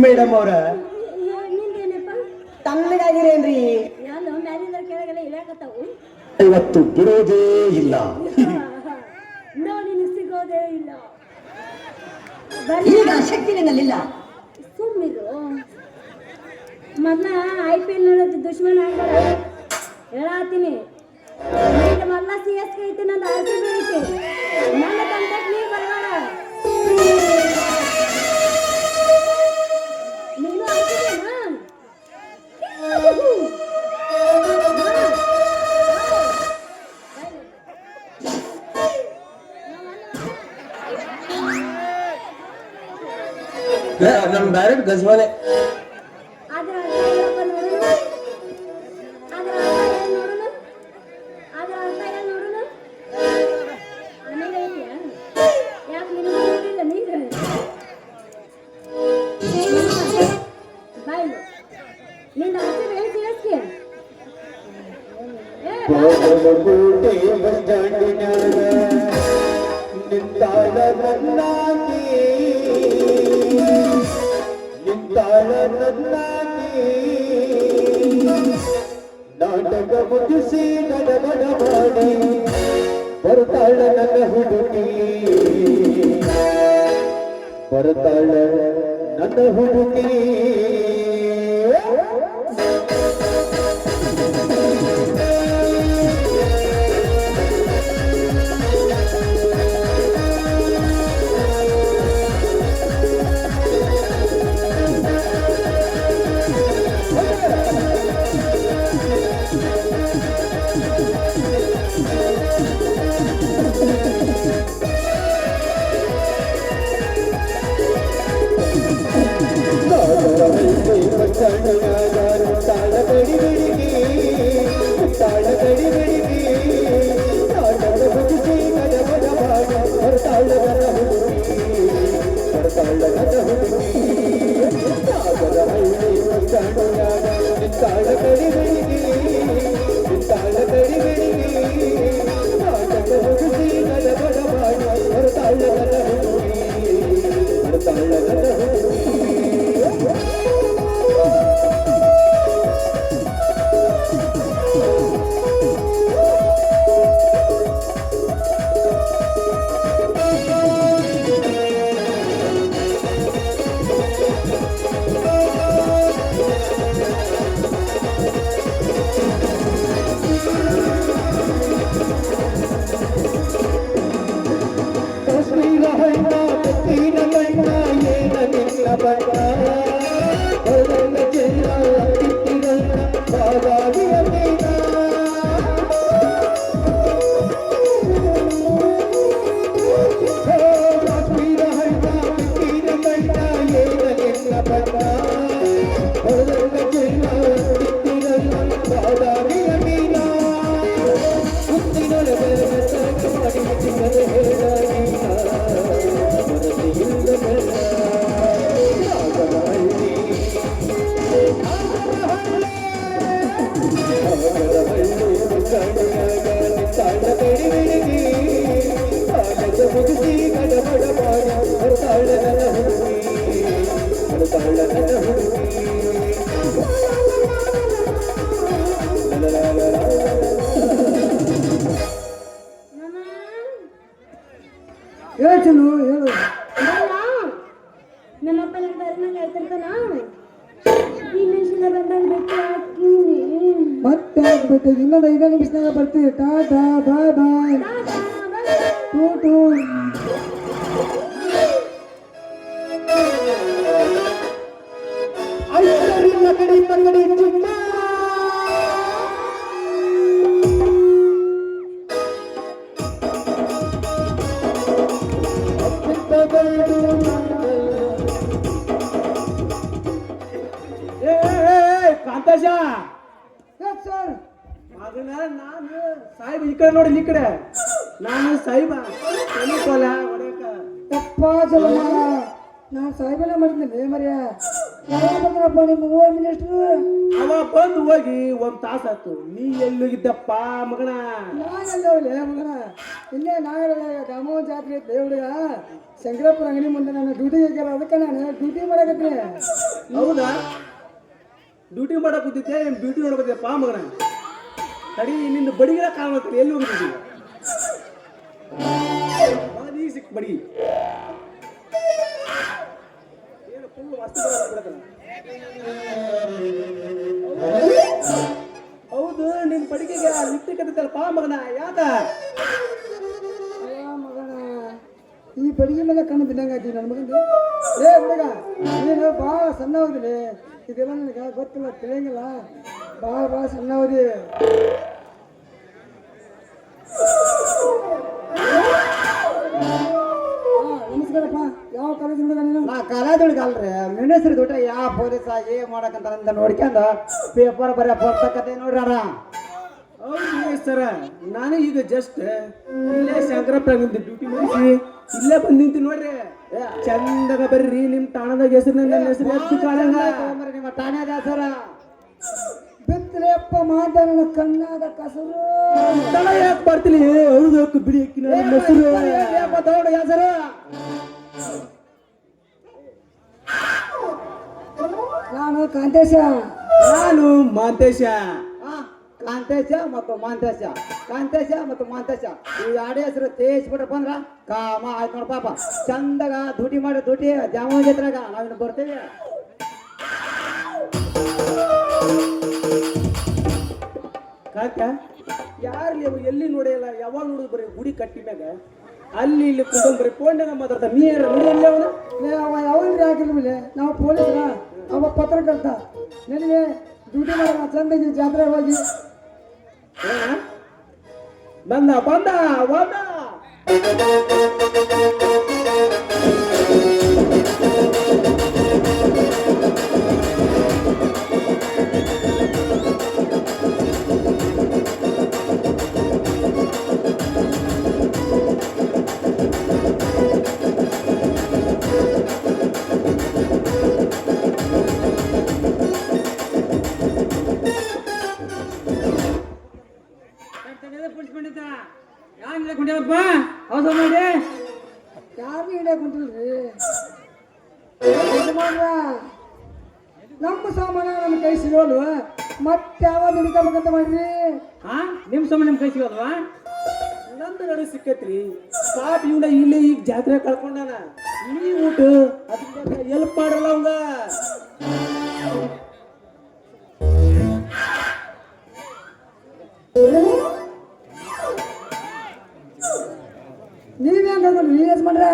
ಮೇಡಮ್ ಅವ್ರ ನಿಂದೇನಪ್ಪ ತಣ್ಣಗಾಗಿರೇನ್ರಿ? ಎಲ್ಲ ಮ್ಯಾಲಿಂದ ಕೆಳಗೆಲ್ಲ ಇಳ್ಯಾಕತ್ತಾವು. ಇವತ್ತು ಬಿಡೋದೇ ಇಲ್ಲ. ನೋಡಿ ಸಿಗೋದೇ ಇಲ್ಲ. ಈಗ ಶಕ್ತಿ ನಿನ್ನಲ್ಲಿಲ್ಲ. ಸುಮ್ಮಿರು. ಮೊದ್ಲ IPL ನೋಡೋದು ದುಶ್ಮನ್ ಆಗ್ಬೇಡ ಹೇಳತ್ತೀನಿ. ಈಗ ಮೊದ್ಲ CSK ಐತಿ, ನಂದು RCB ಐತಿ. ನನ್ನ ಕಾಂಟ್ಯಾಕ್ಟ್ ನೀ ಬರಬೇಡ. ನೀನು RCB ನಾ? ನಮ್ ಡೈರೆಕ್ಟ್ ಗಜ್ವಾಲೆ. ಅದ್ರ ಅರ್ಥ ಏನಪ್ಪ ನೋಡೋಣ? ಅದ್ರ ಅರ್ಥ ಏನ್ ನೋಡೋಣ? ಅದ್ರ ಅರ್ಥ ಏನ್ ನೋಡೋಣ? ಆಮೇಲೆ ಐತಿಯಾ? ಯಾಕೆ ನೀನು ನೋಡಿಲ್ಲ ನೀನು? ಬಾಯ್ಲು ನಿನ್ನ ಆಸೆ ಬೇಳೆ ಸಿಗಸ್ಕೆ ನಾಟಕ ಮುಗಿಸಿ ನಡಬಡ ಮಾಡಿ ಬರ್ತಾಳ ನನ್ನ ಹುಡುಗಿ, ಬರ್ತಾಳ ನನ್ನ ಹುಡುಗಿ. ಹೊಡೆದ ಚಿನ್ನ ಕಿತ್ತಿರಲ್ಲ ಬಾದಾಮಿಯ ಮೀನ ಮುತ್ತಿನೊಳ ಬೆಲೆ ಬೆತ್ತಕ್ಕೆ ಮಾಡಿ ಚಿನ್ನದ ಹೇಳ ನೀನ ಮನದಿ ಇಲ್ಲ ಬೆಲ್ಲ ನಾಗರಹಳ್ಳಿ ತಾಳ ಬೇಡಿ ಬೆಳಗಿ ತಾಳದ ಮುಗಿಸಿ ಗಡಬಡ ಮಾಡಿ ತಾಳದ ಹುಡುಗಿ ತಾಳದ ಹುಡುಗಿ ಹೇಳ್ತೀನಿ ಹೇಳು ನಮ್ಮಪ್ಪ ನನ್ನ ಕರ್ನಾಗ ಆಯ್ತಿರ್ತಾನ ಈ ನಿಮಿಷದ ಬಂದಾಗ ಬಿಟ್ಟು ಹಾಕಿನಿ ಮತ್ತೆ ಆಗ್ಬಿಟ್ಟು ಇನ್ನೊಂದು 5 ನಿಮಿಷನಾಗ ಬರ್ತೀವಿ ಟಾಟಾ ಬಾಯ್ ಬಾಯ್ ಟೂ ಟೂ ಐಶ್ವರ್ಯ ಕಡೆ ತಂಗಡಿ ಚಿನ್ನ ಕಾಂತೇಶ ಸರ್ ಮಗನ ನಾನು ಸಾಹಿಬ ಈ ಕಡೆ ನೋಡಿ ಈ ಕಡೆ ನಾನು ಸಾಹಿಬ ಹೊಲ ಹೊಡೆಯಕ ತಪ್ಪ ಚಲೋ ನಾನು ಸಾಯ್ಬಲ್ಲ ಮಾಡಿದ್ದೆ ಮರ್ಯ ಯಾರಪ್ಪ ನಿಮ್ಮ ಹೋಮ್ ಮಿನಿಸ್ಟ್ರು ಅವ ಬಂದು ಹೋಗಿ 1 ತಾಸು ಆಯ್ತು ನೀ ಎಲ್ಲೋಗಿದ್ದಪ್ಪ ಮಗನ ನಾನೆಲ್ಲವಲ್ಲ ಮಗನ ಇಲ್ಲೇ ನಾಳೆ ದಾಮೋಹ ಜಾತ್ರೆ ಐತೆ ಹುಡುಗ ಶಂಕರಪ್ಪನ ಅಂಗಡಿ ಮುಂದೆ ನಾನು ಡ್ಯೂಟಿಗೆ ಹಾಕ್ಯಾರ ಅದಕ್ಕೆ ನಾನು ಡ್ಯೂಟಿ ಮಾಡಕತ್ತೀನಿ ಹೌದಾ ಡ್ಯೂಟಿ ಮಾಡಕ್ ಕೂತಿದ್ದೆ ಏನ್ ಡ್ಯೂಟಿ ನೋಡ್ಕೋತಿದ್ದಪ್ಪ ಮಗನ ತಡಿ ನಿನ್ನ ಬಡಿಗಿರ ಕಾಲ ಮಾಡ್ತಾರೆ ಎಲ್ಲಿ ಹೋಗಿದ್ದೀವಿ ಈಗ ಸಿಕ್ ಬಡಿ ಏನು ಫುಲ್ ವಸ್ತು ಹೌದು ನಿನ್ ಬಡಿಗೆಗೆ ಲಿಫ್ಟ್ ಕತ್ತಲ್ಲಪ್ಪ ಮಗನ ಯಾಕ ಮಗನ ಈ ಬಡಿಗೆ ಮೇಲೆ ಕಣ್ಣು ಬಿದ್ದಂಗಾಯ್ತು ನನ್ನ ಮಗಂದು ಏ ಹುಡುಗ ನೀನು ಭಾಳ ಸಣ್ಣ ಹೋದಿರಿ ಇದೆಲ್ಲ ನನಗೆ ಗೊತ್ತಿಲ್ಲ ತಿಳಿಯಂಗಿಲ್ಲ ಭಾಳ ಸಣ್ಣ ಹೋದಿ ನಮಸ್ಕಾರಪ್ಪ ಯಾವ ಕಾಲೇಜ್ ಹುಡುಗ ನೀನು ನಾ ಕಾಲೇಜೊಳಗೆ ಅಲ್ರಿ ಮಿನಿಸ್ಟ್ರಿ ದುಡ್ಡ ಯಾವ ಪೊಲೀಸ ಏನ್ ಮಾಡಕಂತ ಅಂತ ನೋಡ್ಕೊಂಡು ಪೇಪರ್ ಬರೀ ಪುಸ್ತಕತೆ ನೋಡ್ರಾರ ಹೌದು ಸರ ನಾನು ಈಗ ಜಸ್ಟ್ ಇಲ್ಲೇ ಶಂಕರಪ್ಪ ಡ್ಯೂಟಿ ಮುಗಿಸಿ ಇಲ್ಲೇ ಬಂದು ನಿಂತು ನೋಡ್ರಿ ಚಂದಾಗ ಬರ್ರಿ ನಿಮ್ ಠಾಣದಾಗ ಹೆಸರು ನನ್ನ ಹೆಸರು ಎತ್ತು ಕಾಲಂಗ ನಿಮ್ಮ ಠಾಣೆ ಸರ ಬಿತ್ತಲೆಯಪ್ಪ ಮಾತ ನನ್ನ ಕಣ್ಣಾದ ಕಸರು ತಳ ಯಾಕೆ ಬರ್ತೀನಿ ಹೌದು ಬಿಡಿ ಅಕ್ಕಿನ ನನ್ನ ಹೆಸರು ದೌಡ ಹೆಸರು ನಾನು ಕಾಂತೇಶ ನಾನು ಮಾಂತೇಶ ಕಾಂತೇಶ ಮತ್ತು ಮಾಂತೇಶ ಕಾಂತೇಶ ಮತ್ತು ಮಾಂತೇಶ ಈ ಎರಡು ಹೆಸರು ತೇಸ್ಬಿಟ್ರಪ್ಪ ಅಂದ್ರ ಕಾಮ ಆಯ್ತು ನೋಡ ಪಾಪ ಚಂದಾಗ ದುಡ್ಡಿ ಮಾಡಿ ದುಡ್ಡಿ ದ್ಯಾಮ ಜಾತ್ರಾಗ ನಾವಿನ್ನು ಬರ್ತೀವಿ ಕಾಕ ಯಾರು ಎಲ್ಲಿ ನೋಡಿಲ್ಲ ಯಾವಾಗ ನೋಡಿದ್ ಬರೀ ಗುಡಿ ಕಟ್ಟಿ ಮ್ಯಾಗ ಅಲ್ಲಿ ಇಲ್ಲಿ ಕುಂಕೊಂಡ್ ಬರೀ ಫೋನ್ಯಾಗ ಮಾತಾಡ್ತಾರ ನೀ ನೋಡಿ ಎಲ್ಲಿ ಅವನ ಅವ ಯಾವನ್ರಿ ಹಾಕಿರ್ಮೇಲೆ ನಾವು ಪೊಲೀಸರ ಅವ ಪತ್ರಕರ್ತ ನನಗೆ ಡ್ಯೂಟಿ ಮಾಡೋಣ ಚಂದಾಗಿ ಜಾತ್ರೆ ಹೋಗಿ ಬಂದ ಬಂದ ಬಂದ ಯಾರು ಹಿಡಿಯಕ್ ಕುಂತಿಲ್ರಿ ನಮ್ಮ ಸಾಮಾನ ನಮ್ಮ ಕೈ ಸಿಗೋಲ್ವ ಮತ್ತೆ ಯಾವಾಗ ಹಿಡಿಕಬೇಕಂತ ಮಾಡ್ರಿ ನಿಮ್ ಸಮ ನಿಮ್ ಕೈ ಸಿಗೋದವಾ ನಂದು ನಡು ಸಿಕ್ಕೈತ್ರಿ ಪಾಪ ಇವ್ನ ಇಲ್ಲಿ ಈಗ ಜಾತ್ರೆ ಕಳ್ಕೊಂಡಾನ ಈ ಊಟ ಅದಕ್ಕೆ ಎಲ್ಪ್ ಮಾಡಲ್ಲ ಅವಂಗ ನೀವೇನ್ ಕರ್ಕೊಂಡ್ರಿ ನೀವೇಸ್ ಮಾಡ್ರ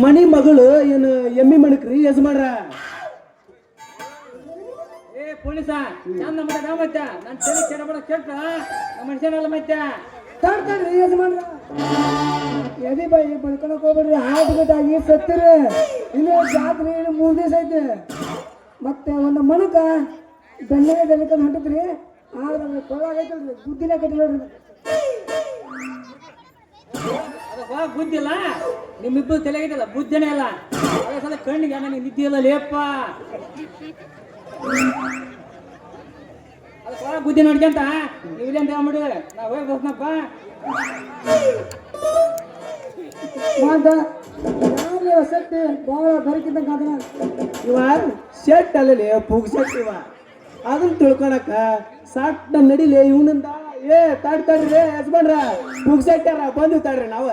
ಮನಿ ಮಗಳು ಏನು ಎಮ್ಮಿ ಮಣಕ್ರಿ ಯಜಮಾನ್ರ ಏ ಪೊಲೀಸ ನಾನು ನಮ್ಮ ಮತ್ತೆ ನಾನು ತಲೆ ಕೆಡಬಡ ಕೆಟ್ಟ ನಮ್ಮ ಮನುಷ್ಯನಲ್ಲ ಮತ್ತೆ ತಡ್ತಾಡ್ರಿ ನೀವೇಸ್ ಮಾಡ್ರ ಎದಿ ಬಾಯಿ ಬಡ್ಕೊಳಕ್ ಹೋಗ್ಬೇಡ್ರಿ ಹಾಟ್ ಗೀಟ್ ಆಗಿ ಸತ್ತಿರ ಇನ್ನು ಜಾತ್ರೆ ಇನ್ನು 3 ದಿವಸ ಐತೆ ಮತ್ತೆ ಒಂದು ಮಣಕ ಬೆಣ್ಣೆ ಬೆಳಕಂದು ಹೊಂಟಿದ್ರಿ ಆದ್ರೆ ಕೊಳಾಗೈತಲ್ರಿ ಬುದ್ಧಿನ ಕಟ್ಟಿಲ್ಲ ನೋಡ್ರಿ ಬುದ್ಧಿ ಇಲ್ಲ ನಿಮ್ಮಿಬ್ಬರು ತಲೆಗಿದಲ್ಲ ಬುದ್ಧಿನೇ ಇಲ್ಲ ಅದೇ ಸಲ ಕಣ್ಣಿಗೆ ನನಗೆ ನಿದ್ದೆ ಇಲ್ಲ ಲೇಪ್ಪ ಅದಕ್ಕೆ ಬುದ್ಧಿ ನೋಡ್ಕೊಂತ ನೀವಿಲ್ಲ ಅಂತ ಹೇಳ್ಬಿಡಿದ್ರೆ ನಾವು ಹೋಗಿ ಬರ್ತೀನಪ್ಪ ಮಾತ ಯಾರೇ ಸತ್ತಿ ಭಾಳ ಬರಕಿದ್ದಂಗ ಅದನ್ನ ಇವ ಶೆಟ್ ಅಲ್ಲಲ್ಲಿ ಪುಗ್ ಶೆಟ್ ಇವ ಅದನ್ನ ತಿಳ್ಕೊಳಕ ಸಾಟ್ ನಡಿಲಿ ಇವನಿಂದ ತಡ್ರಿ ಯಜಮಾನ್ರ ಪುಗ್ ಶೆಟ್ಟಾರ ಬಂದು ತಡ್ರಿ ನಾವು